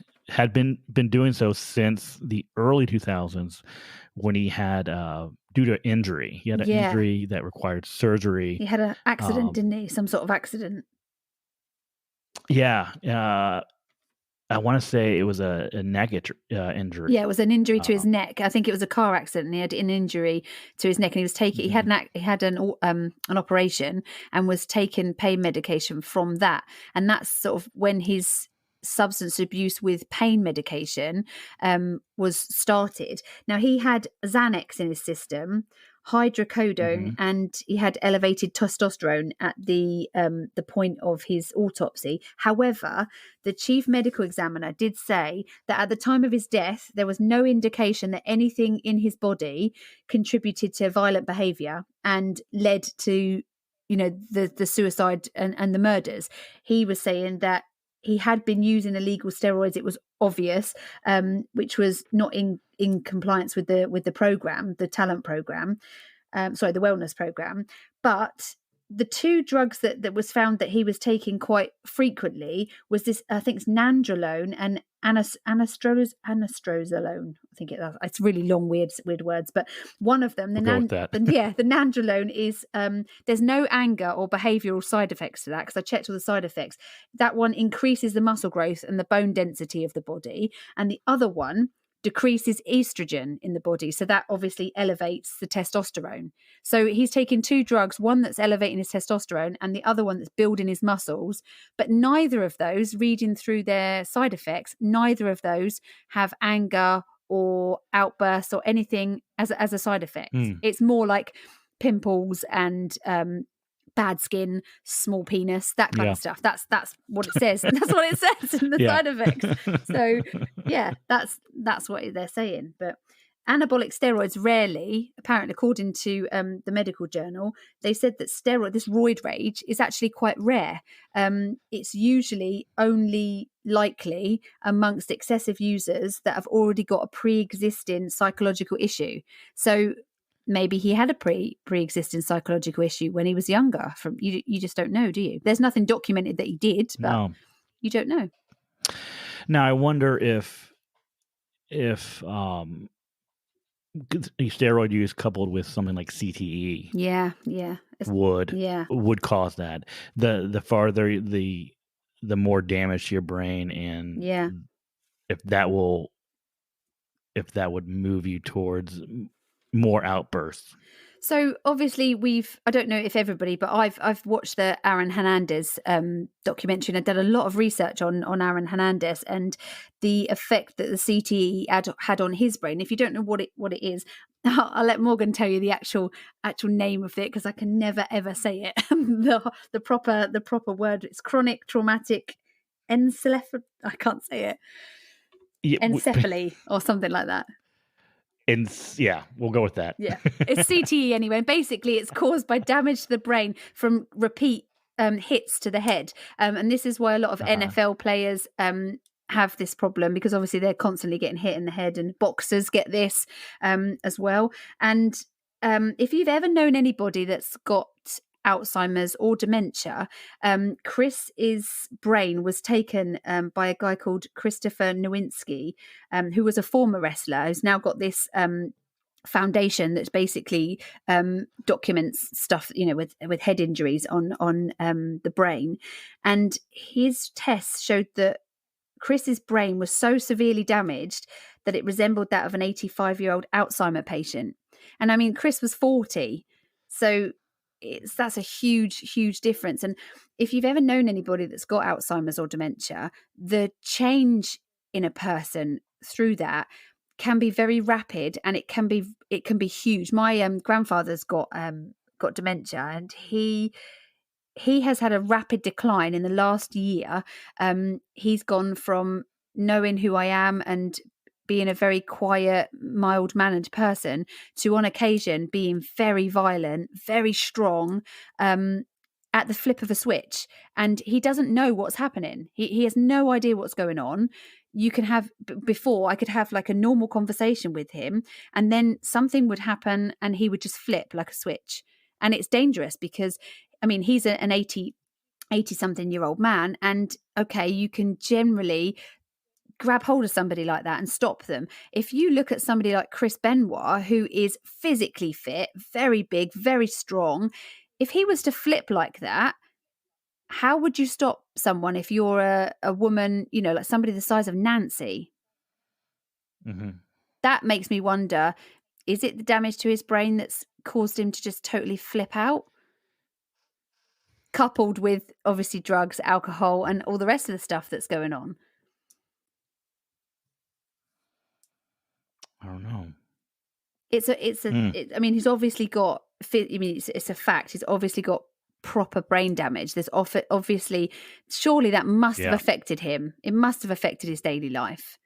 been doing so since the early 2000s, when he had due to injury. He had an injury that required surgery. He had an accident, didn't he? Some sort of accident. Yeah. I want to say it was a neck injury. Yeah, it was an injury to his neck. I think it was a car accident. He had an injury to his neck, and he was taking. He had an operation and was taking pain medication from that. And that's sort of when his substance abuse with pain medication was started. Now, he had Xanax in his system, hydrocodone, and he had elevated testosterone at the point of his autopsy. However, the chief medical examiner did say that at the time of his death, there was no indication that anything in his body contributed to violent behavior and led to, the suicide and the murders. He was saying that he had been using illegal steroids. It was obvious, which was not in compliance with the program, the talent program, the wellness program. But the two drugs that was found that he was taking quite frequently was this, I think it's nandrolone and anastrozolone. I think it's really long, weird words, but one of them, the nandrolone is, there's no anger or behavioral side effects to that, because I checked all the side effects. That one increases the muscle growth and the bone density of the body, and the other one decreases estrogen in the body, so that obviously elevates the testosterone. So he's taking two drugs, one that's elevating his testosterone and the other one that's building his muscles, but neither of those, reading through their side effects, neither of those have anger or outbursts or anything as a side effect. It's more like pimples and bad skin, small penis, that kind of stuff. That's what it says. That's what it says in the side effects. So yeah, that's what they're saying. But anabolic steroids rarely, apparently, according to the medical journal, they said that this roid rage is actually quite rare. It's usually only likely amongst excessive users that have already got a pre-existing psychological issue. So maybe he had a pre-existing psychological issue when he was younger. You just don't know, do you? There's nothing documented that he did, but you don't know. Now, I wonder if steroid use coupled with something like CTE, would cause that. The farther the more damage to your brain, and if that would move you towards more outbursts. So obviously I don't know if everybody, but I've watched the Aaron Hernandez documentary, and I've done a lot of research on Aaron Hernandez and the effect that the CTE had on his brain. If you don't know what it is, I'll let Morgan tell you the actual name of it, because I can never ever say it. the proper word. It's chronic traumatic encephaly. I can't say it. Encephaly or something like that. We'll go with that. Yeah, it's CTE anyway. Basically, it's caused by damage to the brain from repeat hits to the head, and this is why a lot of NFL players have this problem, because obviously they're constantly getting hit in the head, and boxers get this as well. And if you've ever known anybody that's got Alzheimer's or dementia, Chris's brain was taken by a guy called Christopher Nowinski, who was a former wrestler, who's now got this foundation that basically documents stuff, with head injuries on the brain. And his tests showed that Chris's brain was so severely damaged that it resembled that of an 85-year-old Alzheimer patient. And I mean, Chris was 40, so that's a huge difference. And if you've ever known anybody that's got Alzheimer's or dementia, the change in a person through that can be very rapid, and it can be huge. My grandfather's got dementia, and he has had a rapid decline in the last year. He's gone from knowing who I am and being a very quiet, mild-mannered person to, on occasion, being very violent, very strong, at the flip of a switch. And he doesn't know what's happening. He has no idea what's going on. You can have, before I could have like a normal conversation with him, and then something would happen and he would just flip like a switch. And it's dangerous because, I mean, he's an 80 something year old man, and okay, you can generally grab hold of somebody like that and stop them. If you look at somebody like Chris Benoit, who is physically fit, very big, very strong, if he was to flip like that, how would you stop someone if you're a woman, you know, like somebody the size of Nancy? Mm-hmm. That makes me wonder, is it the damage to his brain that's caused him to just totally flip out? Coupled with obviously drugs, alcohol, and all the rest of the stuff that's going on. I don't know. I mean, he's obviously got. I mean, it's a fact. He's obviously got proper brain damage. There's obviously, surely that must have affected him. It must have affected his daily life.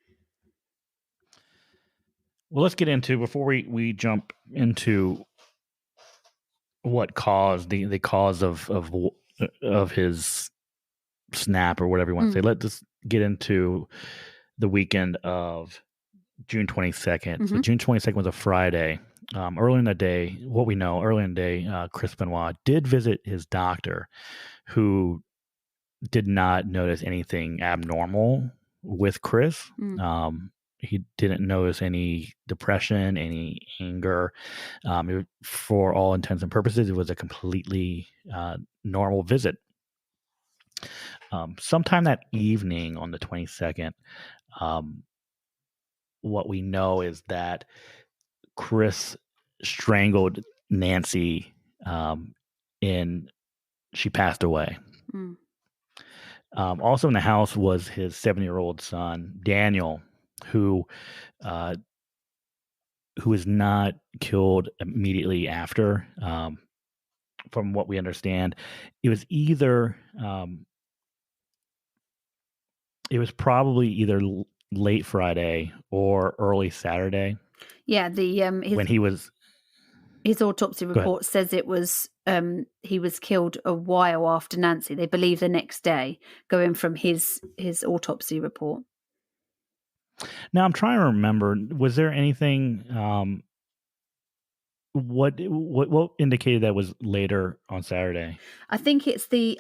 Well, let's get into, before we jump into what caused the cause of his snap or whatever you want to say. Let's just get into the weekend of June 22nd. Mm-hmm. So June 22nd was a Friday. Early in the day, Chris Benoit did visit his doctor, who did not notice anything abnormal with Chris. He didn't notice any depression, any anger. For all intents and purposes, it was a completely normal visit. Sometime that evening on the 22nd, what we know is that Chris strangled Nancy, and she passed away. Also in the house was his 7-year-old son, Daniel, who was not killed immediately after. From what we understand, it was probably either late Friday or early Saturday. Yeah, when he was. His autopsy report says it was he was killed a while after Nancy. They believe the next day, going from his autopsy report. Now I'm trying to remember. Was there anything? What indicated that was later on Saturday? I think it's the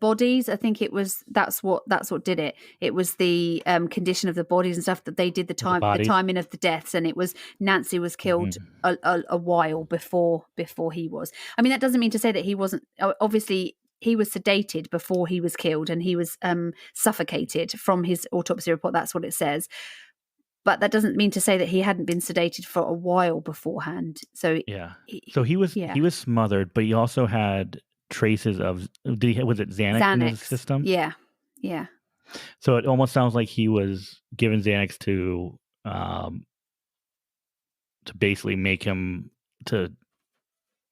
bodies. I think it was that's what did it. It was the condition of the bodies and stuff that they did the timing of the deaths, and it was Nancy was killed a while before he was. I mean, that doesn't mean to say that he wasn't. Obviously, he was sedated before he was killed, and he was suffocated from his autopsy report. That's what it says. But that doesn't mean to say that he hadn't been sedated for a while beforehand. So he was smothered, but he also had traces of, was it Xanax in his system? Yeah. So it almost sounds like he was given Xanax to basically make him to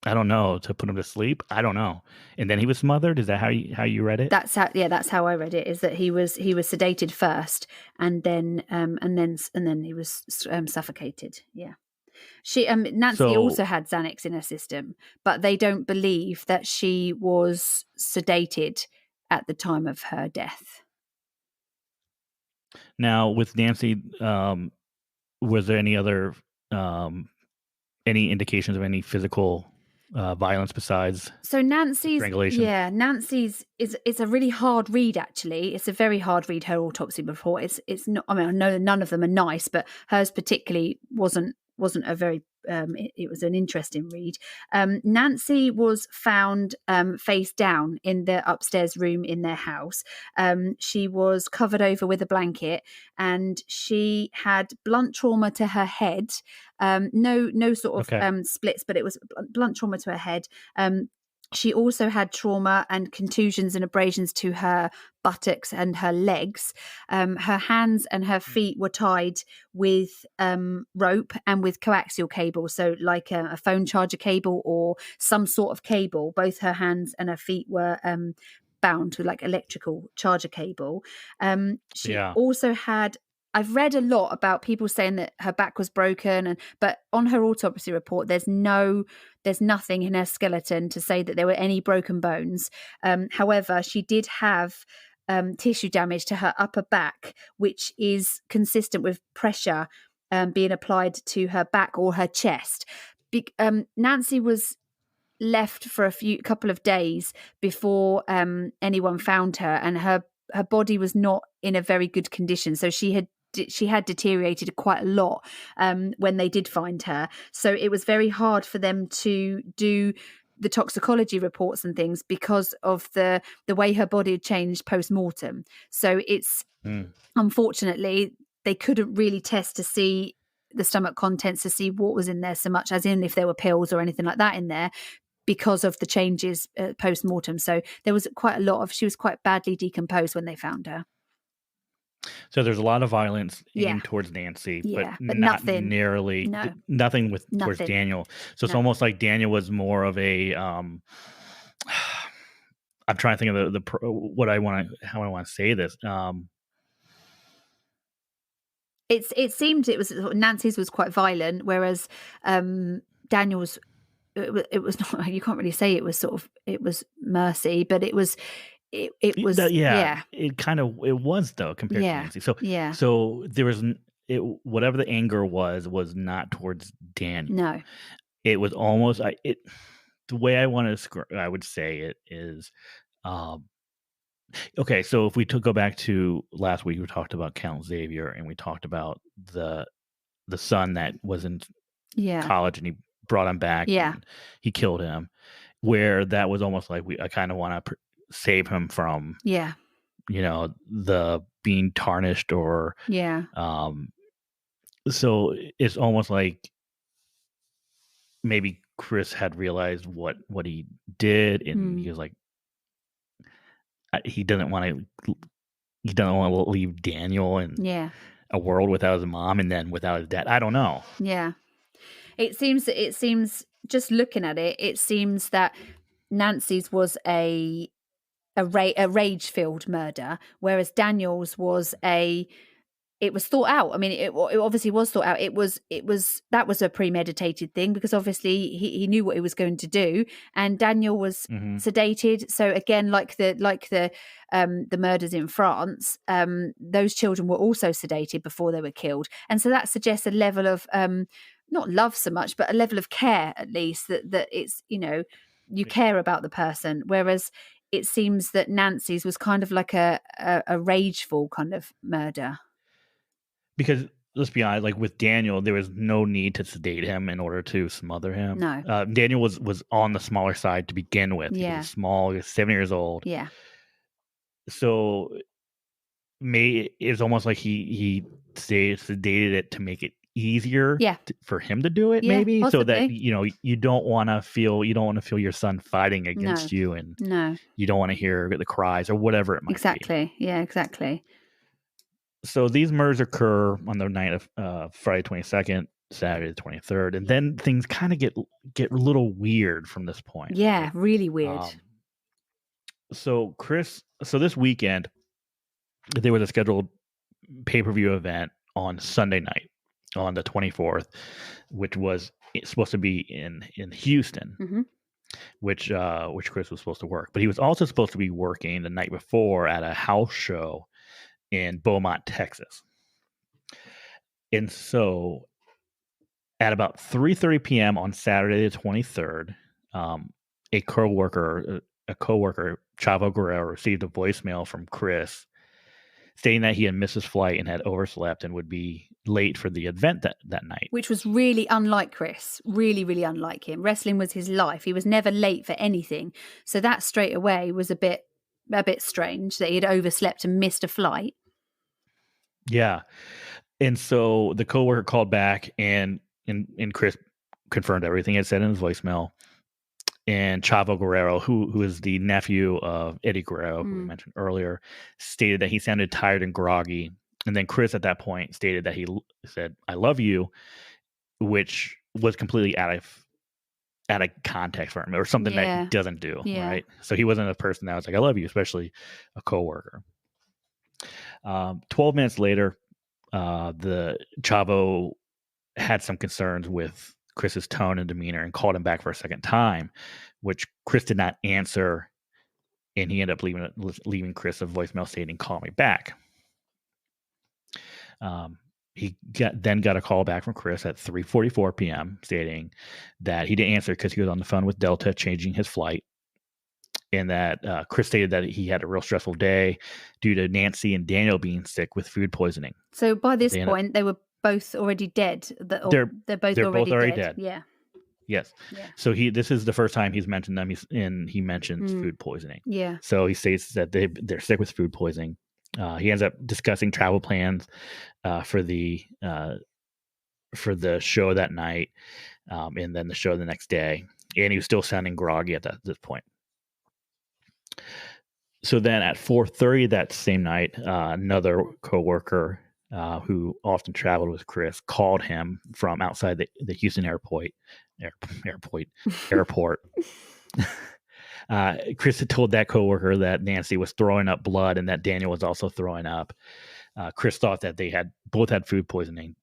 put him to sleep. I don't know. And then he was smothered. Is that how you read it? That's how I read it. Is that he was sedated first, and then he was suffocated. Yeah. Nancy also had Xanax in her system, but they don't believe that she was sedated at the time of her death. Now, with Nancy, was there any other any indications of any physical violence besides Nancy's strangulation? Yeah, Nancy's is a really hard read. Actually, it's a very hard read. Her autopsy report. It's not. I mean, I know none of them are nice, but hers particularly wasn't a very. It was an interesting read. Nancy was found face down in the upstairs room in their house. She was covered over with a blanket, and she had blunt trauma to her head. No sort of splits, but it was blunt trauma to her head. She also had trauma and contusions and abrasions to her buttocks and her legs. Her hands and her feet were tied with rope and with coaxial cable, so like a phone charger cable or some sort of cable. Both her hands and her feet were bound with like electrical charger cable. She also had, I've read a lot about people saying that her back was broken, but on her autopsy report, there's nothing in her skeleton to say that there were any broken bones. However, she did have tissue damage to her upper back, which is consistent with pressure being applied to her back or her chest. Nancy was left for a couple of days before anyone found her, and her body was not in a very good condition. So she had deteriorated quite a lot when they did find her. So it was very hard for them to do the toxicology reports and things because of the way her body had changed post-mortem. So it's unfortunately they couldn't really test to see the stomach contents to see what was in there so much, as in if there were pills or anything like that in there, because of the changes post-mortem. So there was quite a lot of, she was quite badly decomposed when they found her. So there's a lot of violence aimed towards Nancy, but not nothing, nearly, nothing towards Daniel. So it's almost like Daniel was more of a, I'm trying to think of how I want to say this. It seemed Nancy's was quite violent, whereas Daniel's, it was not, you can't really say it was mercy, but it was it was it was though compared to Nancy. So there was whatever the anger was not towards Daniel. No, it was almost the way I want to describe, I would say it is okay. So if we go back to last week, we talked about Count Xavier, and we talked about the son that was in college, and he brought him back. And he killed him. Where that was almost like I kind of want to save him from the being tarnished or so it's almost like maybe Chris had realized what he did, and he was like he doesn't want to leave Daniel in a world without his mom and then without his dad. I don't know. It seems just looking at it, it seems that Nancy's was a rage-filled murder, whereas Daniel's was it was thought out. I mean, it obviously was thought out. It was that was a premeditated thing, because obviously he knew what he was going to do, and Daniel was sedated. So again, like the murders in France, those children were also sedated before they were killed, and so that suggests a level of not love so much, but a level of care, at least, that it's, you care about the person, whereas it seems that Nancy's was kind of like a rageful kind of murder. Because let's be honest, like with Daniel, there was no need to sedate him in order to smother him. No. Daniel was on the smaller side to begin with. He was small. He was 7 years old. Yeah. So it's almost like he sedated it to make it easier for him to do it, maybe, possibly. So that you don't want to feel your son fighting against you, and you don't want to hear the cries or whatever it might be. Exactly. So these murders occur on the night of Friday 22nd, Saturday the 23rd, and then things kind of get a little weird from this point. Yeah, really weird. So this weekend there was a scheduled pay-per-view event on Sunday night, on the 24th, which was supposed to be in Houston, which Chris was supposed to work, but he was also supposed to be working the night before at a house show in Beaumont, Texas. And so at about 3:30 p.m. on Saturday the 23rd, a coworker, Chavo Guerrero, received a voicemail from Chris stating that he had missed his flight and had overslept and would be late for the event that night. Which was really unlike Chris. Really, really unlike him. Wrestling was his life. He was never late for anything. So that straight away was a bit strange that he had overslept and missed a flight. Yeah. And so the coworker called back and Chris confirmed everything he had said in his voicemail. and Chavo Guerrero, who is the nephew of Eddie Guerrero, who we mentioned earlier, stated that he sounded tired and groggy. And then Chris at that point stated that he said, "I love you," which was completely out of context for him, or something that he doesn't do, right? So he wasn't a person that was like, "I love you," especially a coworker. 12 minutes later, the Chavo had some concerns with Chris's tone and demeanor and called him back for a second time, which Chris did not answer, and he ended up leaving Chris a voicemail stating, "Call me back." He then got a call back from Chris at 3:44 p.m. stating that he didn't answer because he was on the phone with Delta changing his flight, and that Chris stated that he had a real stressful day due to Nancy and Daniel being sick with food poisoning. So by this point, they were both already dead. They're both already dead. Yeah. Yes. Yeah. So this is the first time he's mentioned them. He mentions food poisoning. Yeah. So he states that they're sick with food poisoning. He ends up discussing travel plans for the show that night, and then the show the next day. And he was still sounding groggy at this point. So then at 4:30 that same night, another coworker who often traveled with Chris called him from outside the Houston airport. Chris had told that coworker that Nancy was throwing up blood and that Daniel was also throwing up. Chris thought that they both had food poisoning.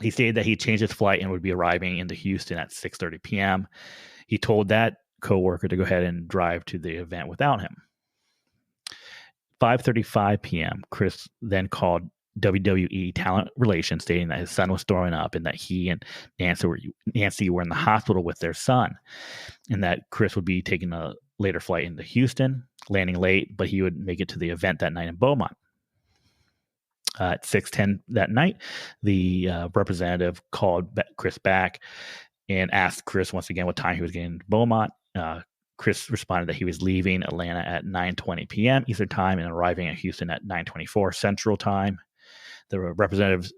He stated that he changed his flight and would be arriving into Houston at 6:30 p.m. He told that coworker to go ahead and drive to the event without him. 5:35 p.m. Chris then called WWE Talent Relations, stating that his son was throwing up and that he and Nancy were in the hospital with their son, and that Chris would be taking a later flight into Houston, landing late, but he would make it to the event that night in Beaumont. At 6:10 that night, the representative called Chris back and asked Chris once again what time he was getting to Beaumont. Chris responded that he was leaving Atlanta at 9:20 p.m. Eastern Time and arriving at Houston at 9:24 Central Time. The representatives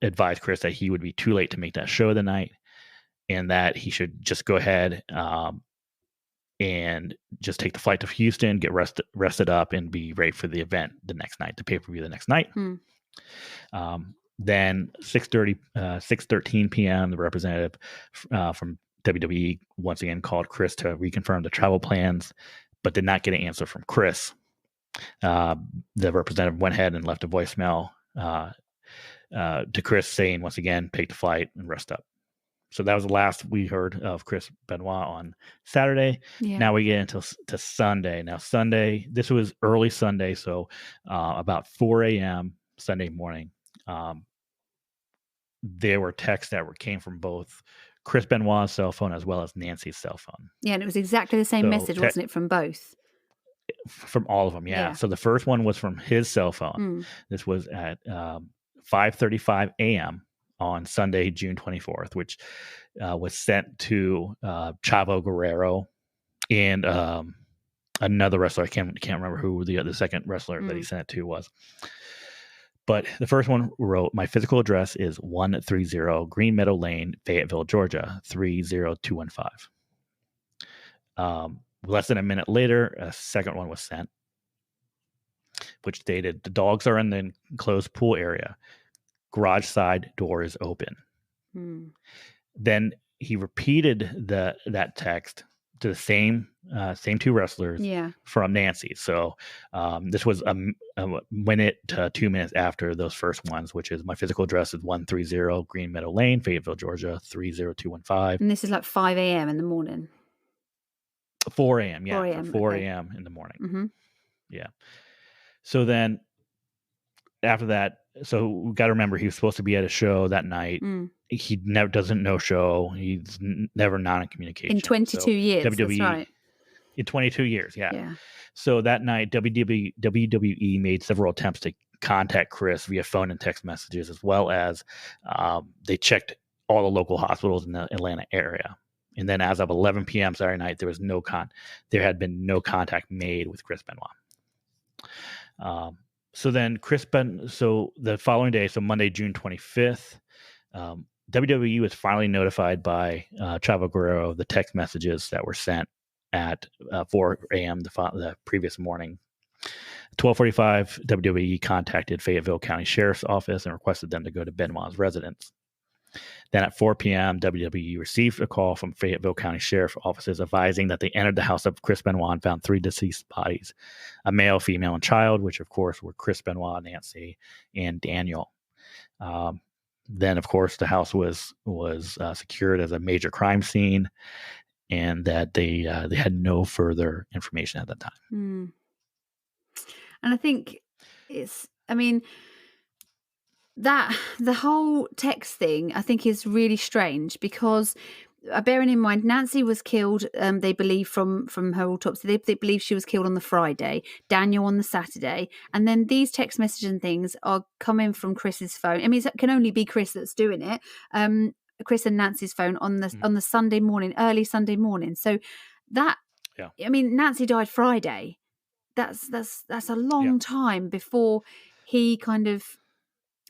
advised Chris that he would be too late to make that show the night, and that he should just go ahead and just take the flight to Houston, get rested up, and be ready for the event the next night, the pay-per-view the next night. Then 6:13 p.m., the representative from WWE once again called Chris to reconfirm the travel plans, but did not get an answer from Chris. The representative went ahead and left a voicemail to Chris saying, once again, take the flight and rest up. So that was the last we heard of Chris Benoit on Saturday. Yeah. Now we get into Sunday. Now Sunday, this was early Sunday, so about 4 a.m. Sunday morning, there were texts that came from both Chris Benoit's cell phone as well as Nancy's cell phone. Yeah, and it was exactly the same message, wasn't it, from both? From all of them, yeah. So the first one was from his cell phone. This was at 5:35 a.m. on Sunday, June 24th, which was sent to Chavo Guerrero and another wrestler. I can't remember who the second wrestler that he sent it to was. But the first one wrote, "My physical address is 130 Green Meadow Lane, Fayetteville, Georgia, 30215. Less than a minute later, a second one was sent, which stated, "The dogs are in the enclosed pool area. Garage side door is open." Then he repeated that text to the same two wrestlers from Nancy. So this was a minute to 2 minutes after those first ones, which is, "My physical address is 130 Green Meadow Lane, Fayetteville, Georgia, 30215. And this is like 5 a.m. in the morning. 4 a.m. Yeah, 4 a.m. 4 a.m. in the morning. Yeah. So then after that, so we got to remember he was supposed to be at a show that night. He never doesn't know show. He's never not in communication. In 22 years, WWE, that's right. In 22 years, yeah. So that night, WWE made several attempts to contact Chris via phone and text messages, as well as they checked all the local hospitals in the Atlanta area. And then as of 11 p.m. Saturday night, there had been no contact made with Chris Benoit. So then so the following day, so Monday, June 25th, WWE was finally notified by Chavo Guerrero of the text messages that were sent at 4 a.m. the previous morning. 12:45, WWE contacted Fayetteville County Sheriff's Office and requested them to go to Benoit's residence. Then at 4 p.m., WWE received a call from Fayetteville County Sheriff's offices advising that they entered the house of Chris Benoit and found 3 deceased bodies, a male, female, and child, which of course were Chris Benoit, Nancy, and Daniel. Then, of course, the house was secured as a major crime scene, and that they had no further information at that time. Mm. And I think that the whole text thing, I think, is really strange because bearing in mind Nancy was killed, they believe from her autopsy, they believe she was killed on the Friday, Daniel on the Saturday, and then these text messages and things are coming from Chris's phone. I mean, it can only be Chris that's doing it. Chris and Nancy's phone on the Sunday morning, early Sunday morning. So that, I mean, Nancy died Friday. That's a long time before he kind of,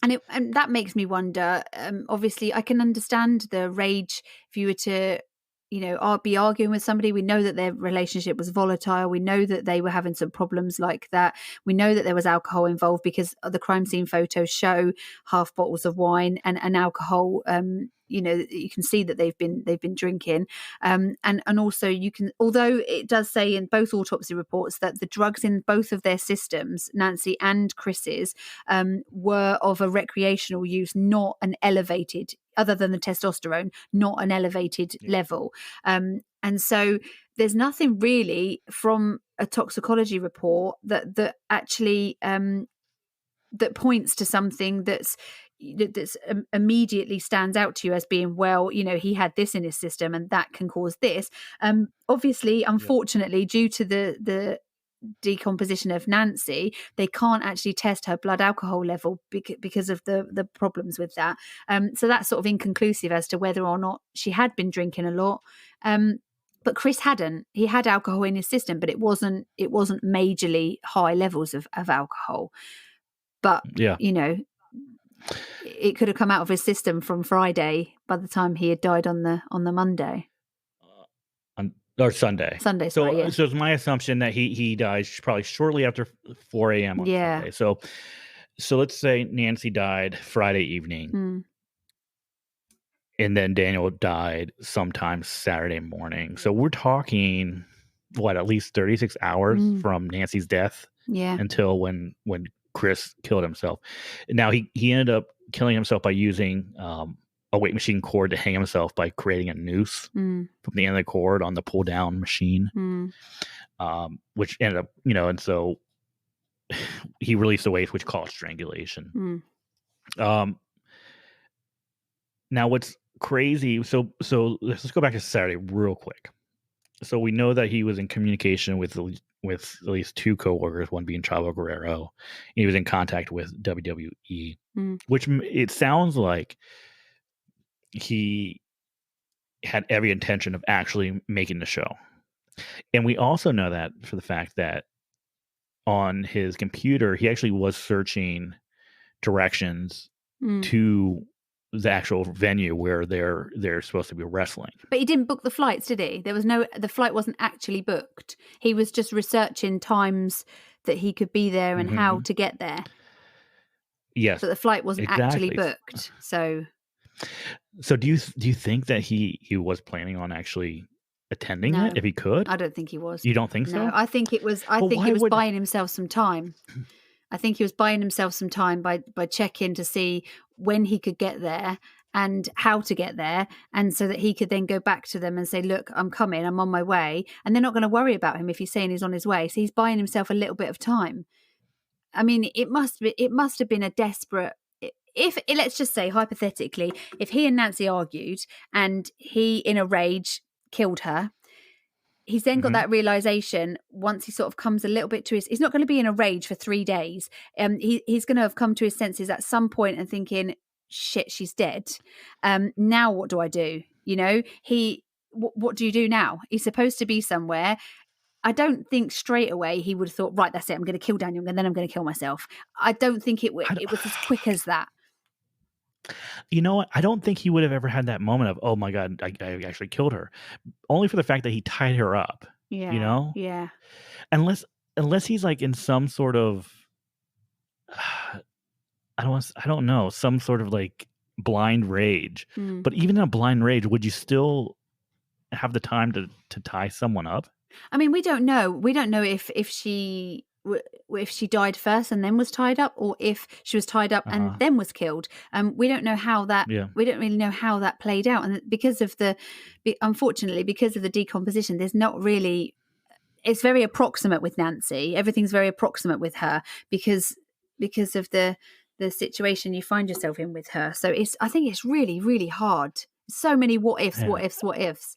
and that makes me wonder. Obviously, I can understand the rage if you were to, be arguing with somebody. We know that their relationship was volatile. We know that they were having some problems like that. We know that there was alcohol involved because the crime scene photos show half bottles of wine and alcohol. You can see that they've been drinking, and also you can, although it does say in both autopsy reports that the drugs in both of their systems, Nancy and Chris's, were of a recreational use, not an elevated, other than the testosterone, not an elevated level. And so there's nothing really from a toxicology report that actually that points to something that's immediately stands out to you as being, well, he had this in his system and that can cause this. Obviously, unfortunately, due to the decomposition of Nancy, they can't actually test her blood alcohol level because of the problems with that. So that's sort of inconclusive as to whether or not she had been drinking a lot. But Chris hadn't. He had alcohol in his system, but it wasn't majorly high levels of alcohol. But it could have come out of his system from Friday by the time he had died on the Monday. Or Sunday. Sorry, so it's my assumption that he died probably shortly after 4 a.m. on Sunday. So let's say Nancy died Friday evening. And then Daniel died sometime Saturday morning. So we're talking, at least 36 hours from Nancy's death until when Chris killed himself. Now, he ended up killing himself by using a weight machine cord to hang himself by creating a noose from the end of the cord on the pull down machine, which ended up, and so he released the weight, which caused strangulation. Now, what's crazy, so let's go back to Saturday real quick. So we know that he was in communication with at least 2 coworkers, one being Chavo Guerrero. He was in contact with WWE, which it sounds like he had every intention of actually making the show. And we also know that for the fact that on his computer, he actually was searching directions to the actual venue where they're supposed to be wrestling. But he didn't book the flights, did he? The flight wasn't actually booked. He was just researching times that he could be there and how to get there. Yes. But the flight wasn't actually booked. So do you think that he was planning on actually attending it if he could? I don't think he was. You don't think so? No, I think it was. He was buying himself some time. I think he was buying himself some time by checking to see when he could get there and how to get there, and so that he could then go back to them and say, "Look, I'm coming. I'm on my way," and they're not going to worry about him if he's saying he's on his way. So he's buying himself a little bit of time. I mean, it must have been a desperate. If let's just say hypothetically, if he and Nancy argued and he in a rage killed her, he's then got that realization once he sort of comes a little bit to he's not going to be in a rage for 3 days. He's going to have come to his senses at some point and thinking, shit, she's dead. Now what do I do? What do you do now? He's supposed to be somewhere. I don't think straight away he would have thought, right, that's it, I'm going to kill Daniel and then I'm going to kill myself. I don't think it was as quick as that. You know what? I don't think he would have ever had that moment of, oh my God, I actually killed her. Only for the fact that he tied her up, you Yeah. know? Yeah. Unless he's like in some sort of I don't know, some sort of like blind rage. Mm. But even in a blind rage, would you still have the time to tie someone up? I mean, we don't know. We don't know if she died first and then was tied up, or if she was tied up and Uh-huh. then was killed. We don't know how that. Yeah. We don't really know how that played out, and unfortunately, because of the decomposition, there's not really. It's very approximate with Nancy. Everything's very approximate with her because of the situation you find yourself in with her. So I think it's really, really hard. So many what ifs, Yeah. what ifs, what ifs.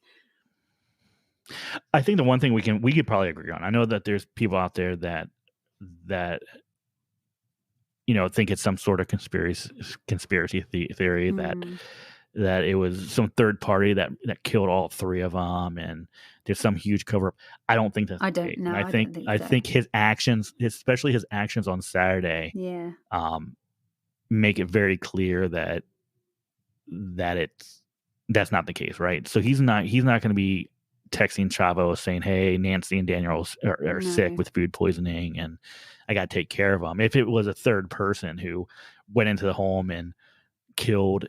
I think the one thing we could probably agree on. I know that there's people out there that think it's some sort of conspiracy theory that it was some third party that killed all three of them, and there's some huge cover up. I don't think that's I the don't case. know. And I think his actions, especially his actions on Saturday, Yeah. make it very clear that that's not the case, right? So he's not going to be texting Chavo saying, "Hey, Nancy and Daniel are sick with food poisoning, and I got to take care of them." If it was a third person who went into the home and killed,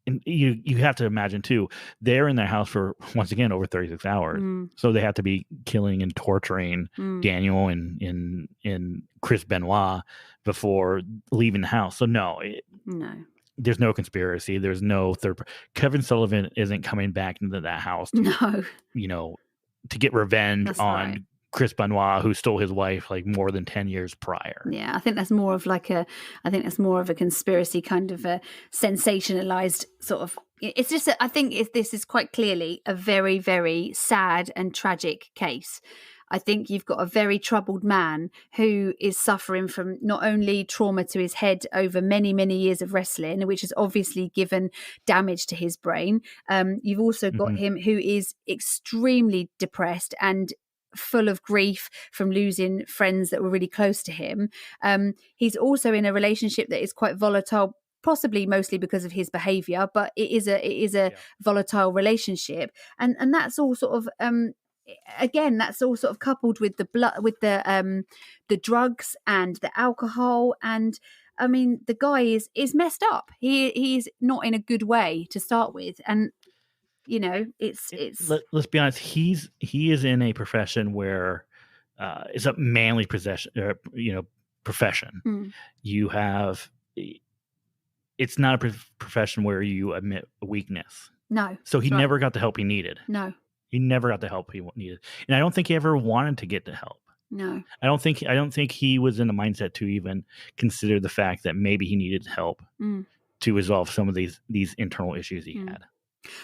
and you have to imagine too, they're in their house for, once again, over 36 hours, so they have to be killing and torturing Daniel and Chris Benoit before leaving the house. So no. There's no conspiracy. There's no Kevin Sullivan isn't coming back into that house to, to get revenge on Chris Benoit, who stole his wife like more than 10 years prior. Yeah, I think that's more of a conspiracy, kind of a sensationalized sort of. It's just I think this is quite clearly a very, very sad and tragic case. I think you've got a very troubled man who is suffering from not only trauma to his head over many, many years of wrestling, which has obviously given damage to his brain. You've also got him who is extremely depressed and full of grief from losing friends that were really close to him. He's also in a relationship that is quite volatile, possibly mostly because of his behavior, but it is a volatile relationship. And that's all sort of, again, that's all sort of coupled with the blood, with the drugs and the alcohol. And I mean, the guy is messed up. He's not in a good way to start with. And it's let's be honest, he is in a profession where it's a manly profession. You have, it's not a profession where you admit weakness. No. So he never got the help he needed. No. He never got the help he needed. And I don't think he ever wanted to get the help. No. I don't think he was in the mindset to even consider the fact that maybe he needed help to resolve some of these internal issues he had.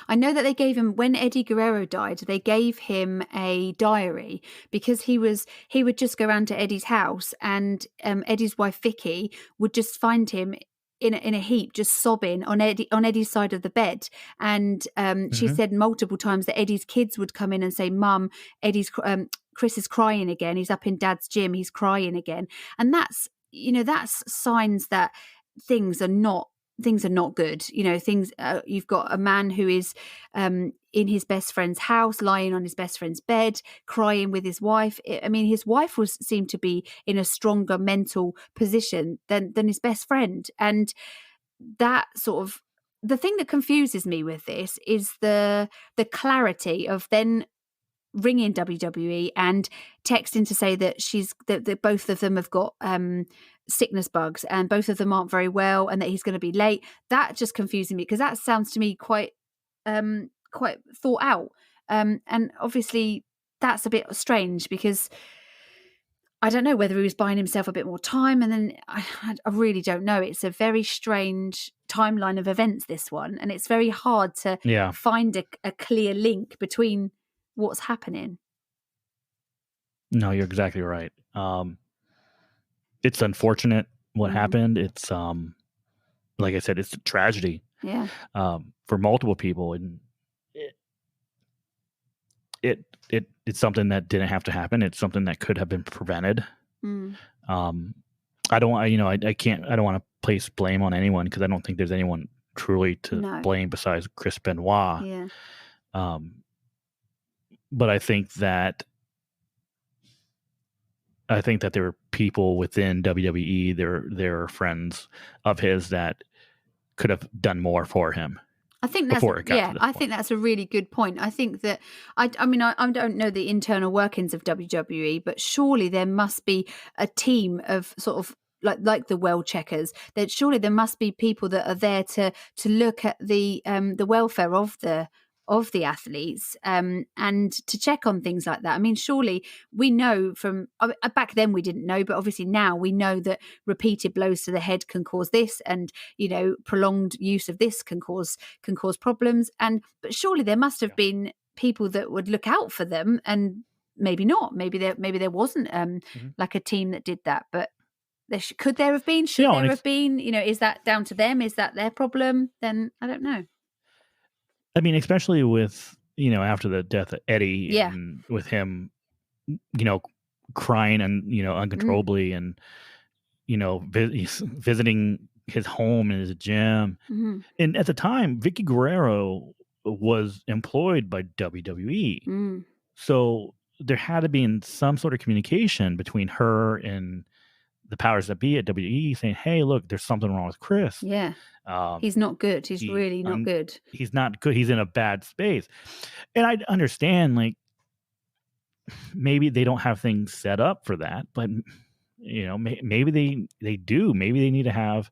I know that they gave him, when Eddie Guerrero died, they gave him a diary because he would just go around to Eddie's house, and Eddie's wife Vicky would just find him in a heap, just sobbing on Eddie's side of the bed. And she said multiple times that Eddie's kids would come in and say, "Mum, Chris is crying again. He's up in Dad's gym. He's crying again." And that's signs that things are not good. You've got a man who is in his best friend's house, lying on his best friend's bed, crying with his wife. I mean, his wife seemed to be in a stronger mental position than his best friend. And that sort of, the thing that confuses me with this is the clarity of then ringing WWE and texting to say that that both of them have got sickness bugs and both of them aren't very well and that he's going to be late. That just confuses me because that sounds to me quite thought out. And obviously that's a bit strange because I don't know whether he was buying himself a bit more time, and then I really don't know. It's a very strange timeline of events, this one, and it's very hard to find a clear link between what's happening. No, you're exactly right. It's unfortunate what happened. It's like I said, it's a tragedy. Yeah. For multiple people, and it's something that didn't have to happen. It's something that could have been prevented. I don't want to place blame on anyone because I don't think there's anyone truly to blame besides Chris Benoit. Yeah. But I think that there were people within WWE, they're friends of his that could have done more for him. I think that's I think that's a really good point. I think that I mean I don't know the internal workings of WWE, but surely there must be a team of sort of like the well checkers. That surely there must be people that are there to look at the welfare of the athletes and to check on things like that. I mean, surely we know from back then we didn't know, but obviously now we know that repeated blows to the head can cause this, and prolonged use of this can cause problems. But surely there must have been people that would look out for them, and maybe not. Maybe there wasn't like a team that did that, but. Could there have been? Should there have been? Is that down to them? Is that their problem? Then I don't know. I mean, especially with, after the death of Eddie and with him, crying and, uncontrollably and, visiting his home and his gym. Mm-hmm. And at the time, Vicky Guerrero was employed by WWE. Mm. So there had to be some sort of communication between her and the powers that be at WWE saying, hey, look, there's something wrong with Chris. Yeah. He's not good. He's really not good. He's not good. He's in a bad space. And I understand, like, maybe they don't have things set up for that, but, maybe they do. Maybe they need to have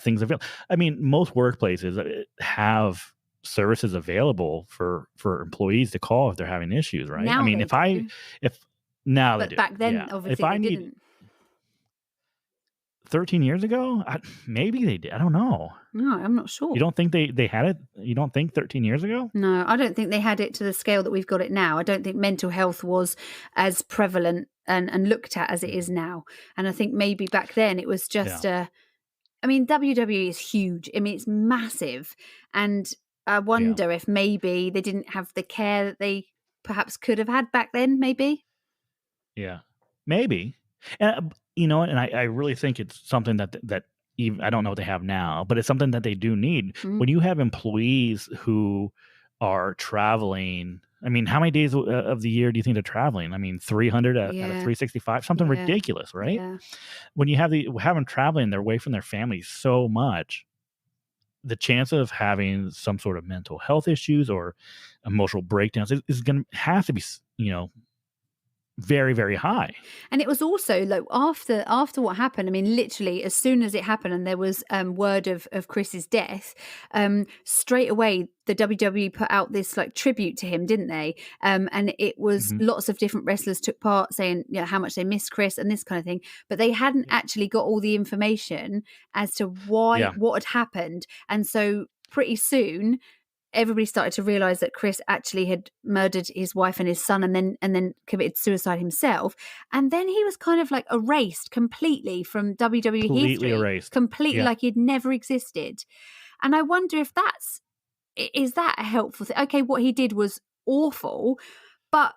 things available. I mean, most workplaces have services available for employees to call if they're having issues, right? Now I mean, now but they do. Back then, obviously, they didn't. 13 years ago? Maybe they did. I don't know. No, I'm not sure. You don't think they had it? You don't think 13 years ago? No, I don't think they had it to the scale that we've got it now. I don't think mental health was as prevalent and looked at as it is now. And I think maybe back then it was just I mean, WWE is huge. I mean, it's massive. And I wonder if maybe they didn't have the care that they perhaps could have had back then, maybe. Yeah, maybe. And and I really think it's something that even I don't know what they have now, but it's something that they do need. Mm-hmm. When you have employees who are traveling, I mean, how many days of the year do you think they're traveling? I mean, 300 out of 365, something ridiculous, right? Yeah. When you have them traveling, they're away from their families so much. The chance of having some sort of mental health issues or emotional breakdowns is going to have to be, very, very high. And it was also like after what happened, I mean, literally as soon as it happened and there was word of Chris's death, straight away the WWE put out this like tribute to him, didn't they? And it was lots of different wrestlers took part saying how much they missed Chris and this kind of thing, but they hadn't actually got all the information as to what had happened. And so pretty soon everybody started to realize that Chris actually had murdered his wife and his son and then committed suicide himself. And then he was kind of like erased completely from WWE history. Erased. Completely like he'd never existed. And I wonder if is that a helpful thing? Okay, what he did was awful, but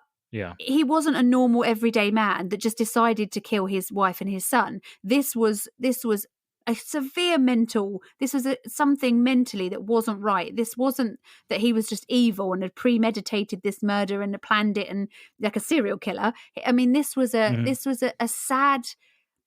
he wasn't a normal everyday man that just decided to kill his wife and his son. This was a severe something mentally that wasn't right. This wasn't that he was just evil and had premeditated this murder and had planned it and like a serial killer. I mean, this was a sad,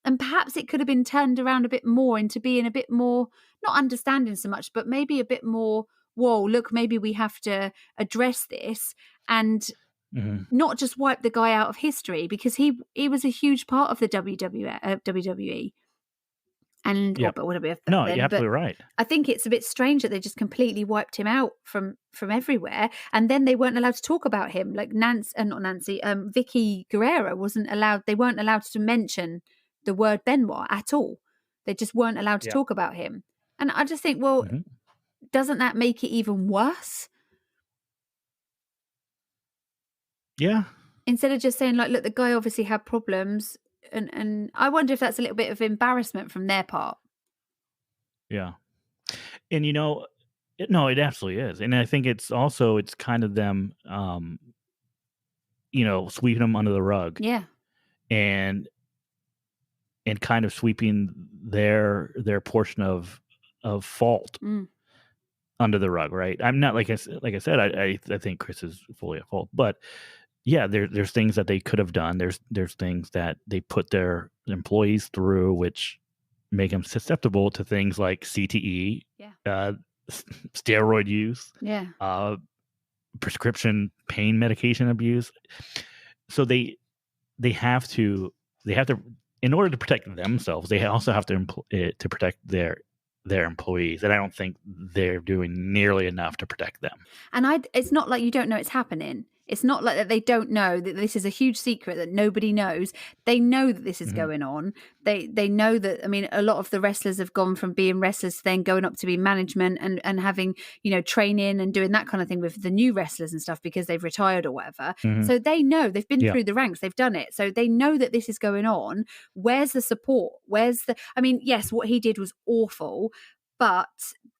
and perhaps it could have been turned around a bit more into being a bit more, not understanding so much, but maybe a bit more, whoa, look, maybe we have to address this and not just wipe the guy out of history, because he was a huge part of the WWE. And but would it be no, you're absolutely right. I think it's a bit strange that they just completely wiped him out from everywhere, and then they weren't allowed to talk about him. Like Vicky Guerrero wasn't allowed. They weren't allowed to mention the word Benoit at all. They just weren't allowed to talk about him. And I just think, well, doesn't that make it even worse? Yeah. Instead of just saying like, look, the guy obviously had problems. And I wonder if that's a little bit of embarrassment from their part. Yeah. And, no, it absolutely is. And I think it's kind of them, sweeping them under the rug. Yeah. And and kind of sweeping their portion of fault under the rug, right? I'm not like I said, I think Chris is fully at fault, but yeah, there's things that they could have done. There's things that they put their employees through, which make them susceptible to things like CTE, steroid use, prescription pain medication abuse. So they have to in order to protect themselves, they also have to protect their employees, and I don't think they're doing nearly enough to protect them. And it's not like you don't know it's happening. It's not like that they don't know that this is a huge secret that nobody knows. They know that this is going on. They know that, I mean, a lot of the wrestlers have gone from being wrestlers to then going up to be management and having, training and doing that kind of thing with the new wrestlers and stuff because they've retired or whatever. So they know, they've been through the ranks, they've done it. So they know that this is going on. Where's the support? Yes, what he did was awful, but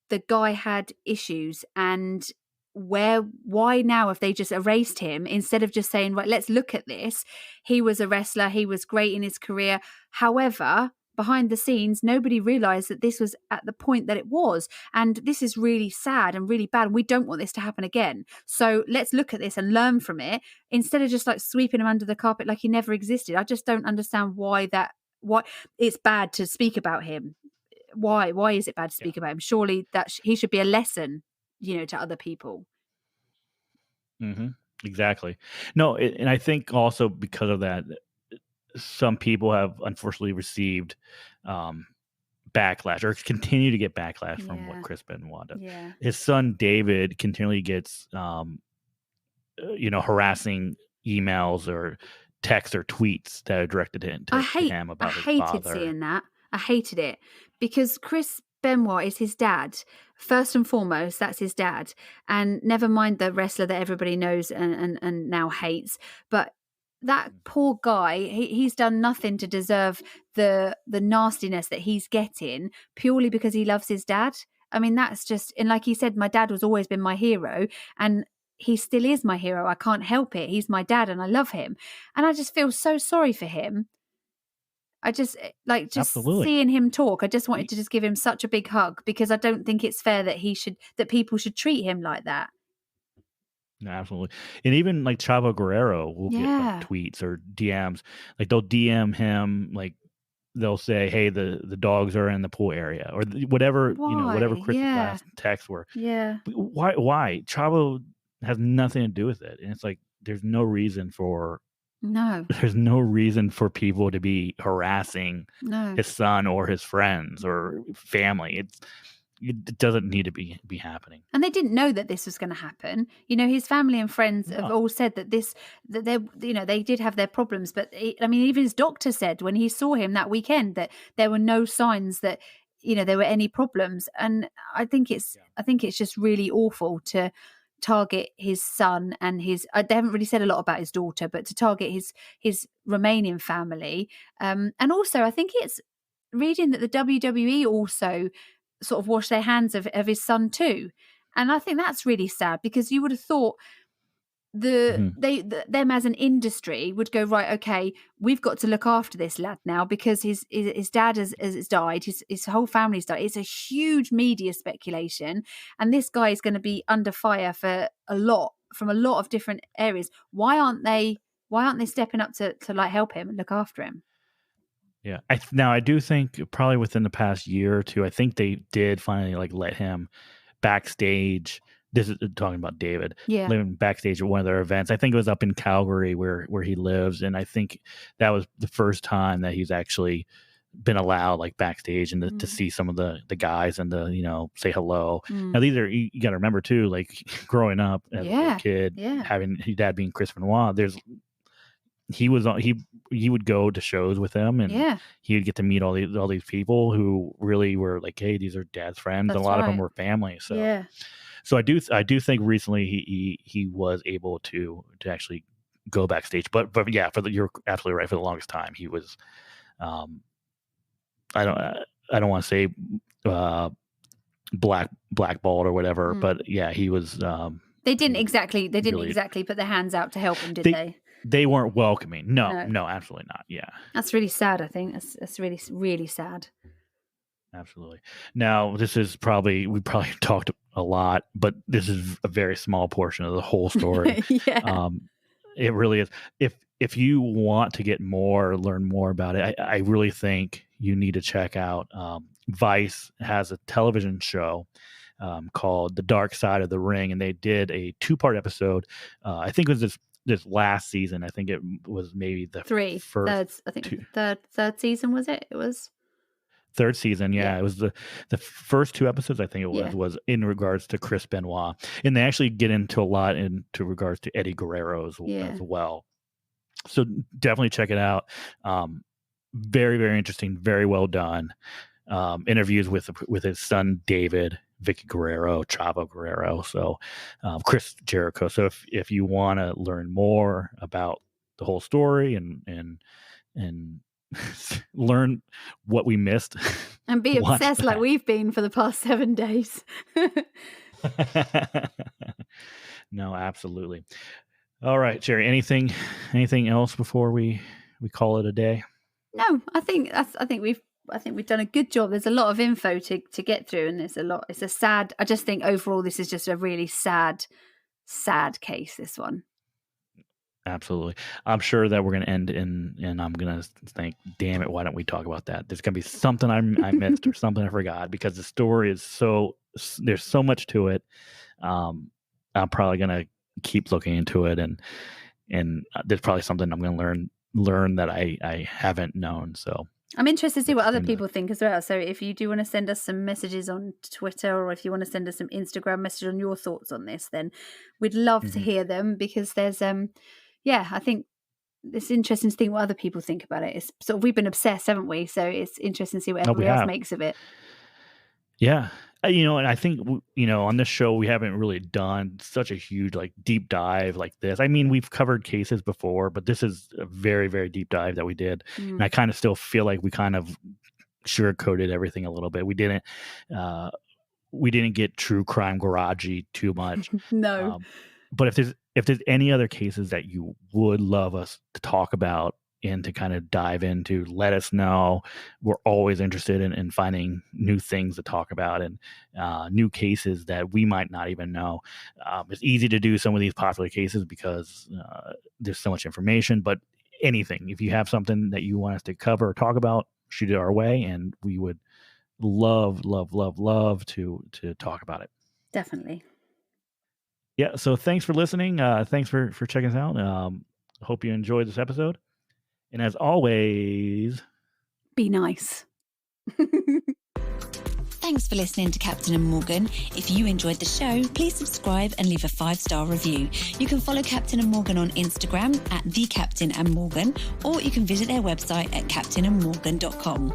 the guy had issues, and why now have they just erased him instead of just saying, right, let's look at this. He was a wrestler, he was great in his career. However, behind the scenes, nobody realized that this was at the point that it was, and this is really sad and really bad, and we don't want this to happen again. So let's look at this and learn from it instead of just like sweeping him under the carpet like he never existed. I just don't understand why it's bad to speak about him. Why is it bad to speak about him? Surely he should be a lesson, to other people. Exactly. No, and I think also because of that, some people have unfortunately received backlash or continue to get backlash from what Chris Benoit does. Yeah. His son David continually gets harassing emails or texts or tweets that are directed to him about his father. I hated seeing that. I hated it because Chris Benoit is his dad. First and foremost, that's his dad. And never mind the wrestler that everybody knows and now hates. But that poor guy, he's done nothing to deserve the nastiness that he's getting purely because he loves his dad. I mean, that's just, and like he said, my dad has always been my hero, and he still is my hero. I can't help it. He's my dad and I love him. And I just feel so sorry for him. I just Absolutely. Seeing him talk, I just wanted to just give him such a big hug because I don't think it's fair that people should treat him like that. No, absolutely. And even like Chavo Guerrero will get like tweets or DMs. Like they'll DM him, like they'll say, "Hey, the dogs are in the pool area," or whatever. Why? Whatever Chris's last texts were. Yeah. Why? Chavo has nothing to do with it, and it's like there's no reason for people to be harassing his son or his friends or family. It doesn't need to be happening. And they didn't know that this was going to happen. His family and friends have all said that they did have their problems. But even his doctor said when he saw him that weekend that there were no signs that, there were any problems. And I think it's just really awful to target his son and they haven't really said a lot about his daughter, but to target his Romanian family. And also I think it's reading that the WWE also sort of wash their hands of his son too. And I think that's really sad because you would have thought them as an industry would go, right, okay, we've got to look after this lad now because his dad has died, his whole family's died. It's a huge media speculation, and this guy is going to be under fire from a lot of different areas. Why aren't they stepping up to like help him and look after him? Yeah. I do think probably within the past year or two, I think they did finally like let him backstage. This is talking about David living backstage at one of their events. I think it was up in Calgary where he lives. And I think that was the first time that he's actually been allowed like backstage and to see some of the guys and to, say hello. Now these are, you got to remember too, like growing up as a kid, having his dad being Chris Benoit, he would go to shows with them and he would get to meet all these people who really were like, hey, these are dad's friends. That's and a lot of them were family. So I do think recently he was able to actually go backstage, but yeah, you're absolutely right. For the longest time, he was, I don't want to say blackballed or whatever, but yeah, he was. They didn't exactly put their hands out to help him, did they? they weren't welcoming. No, absolutely not. Yeah. That's really sad, I think. That's really, really sad. Absolutely. Now, we probably talked a lot, but this is a very small portion of the whole story. Yeah. It really is. If you want to learn more about it, I really think you need to check out Vice has a television show called The Dark Side of the Ring, and they did a 2-part episode. I think it was this last season. I think it was maybe the third season, was it? It was third season. Yeah. It was the first 2 episodes, I think it was in regards to Chris Benoit. And they actually get into a lot into regards to Eddie Guerrero as well. So definitely check it out. Very, very interesting. Very well done. Interviews with his son, David, Vicky Guerrero, Chavo Guerrero. So Chris Jericho. So if you want to learn more about the whole story and learn what we missed and be obsessed like we've been for the past 7 days. No, absolutely. All right, Sherry, anything else before we call it a day? No, I think we've done a good job. There's a lot of info to get through, and it's a sad, I just think overall this is just a really sad case, this one. Absolutely. I'm sure that we're going to end and I'm going to think, damn it, why don't we talk about that? There's going to be something I missed or something I forgot, because the story is there's so much to it. I'm probably going to keep looking into it, and there's probably something I'm going to learn that I haven't known. So I'm interested to see what other people think as well. So if you do want to send us some messages on Twitter, or if you want to send us some Instagram message on your thoughts on this, then we'd love to hear them, because there's I think it's interesting to think what other people think about it. It's sort of, we've been obsessed, haven't we? So it's interesting to see what everybody else makes of it. Yeah. And I think, on this show, we haven't really done such a huge, deep dive like this. I mean, we've covered cases before, but this is a very, very deep dive that we did. And I kind of still feel like we kind of sugarcoated everything a little bit. We didn't get true crime garage-y too much. No. But if there's any other cases that you would love us to talk about and to kind of dive into, let us know. We're always interested in finding new things to talk about, and new cases that we might not even know. It's easy to do some of these popular cases because there's so much information, but anything, if you have something that you want us to cover or talk about, shoot it our way, and we would love to talk about it. Definitely. Yeah, so thanks for listening. Thanks for checking us out. Hope you enjoyed this episode. And as always, be nice. Thanks for listening to Captain and Morgan. If you enjoyed the show, please subscribe and leave a 5-star review. You can follow Captain and Morgan on Instagram @TheCaptainandMorgan, or you can visit their website at captainandmorgan.com.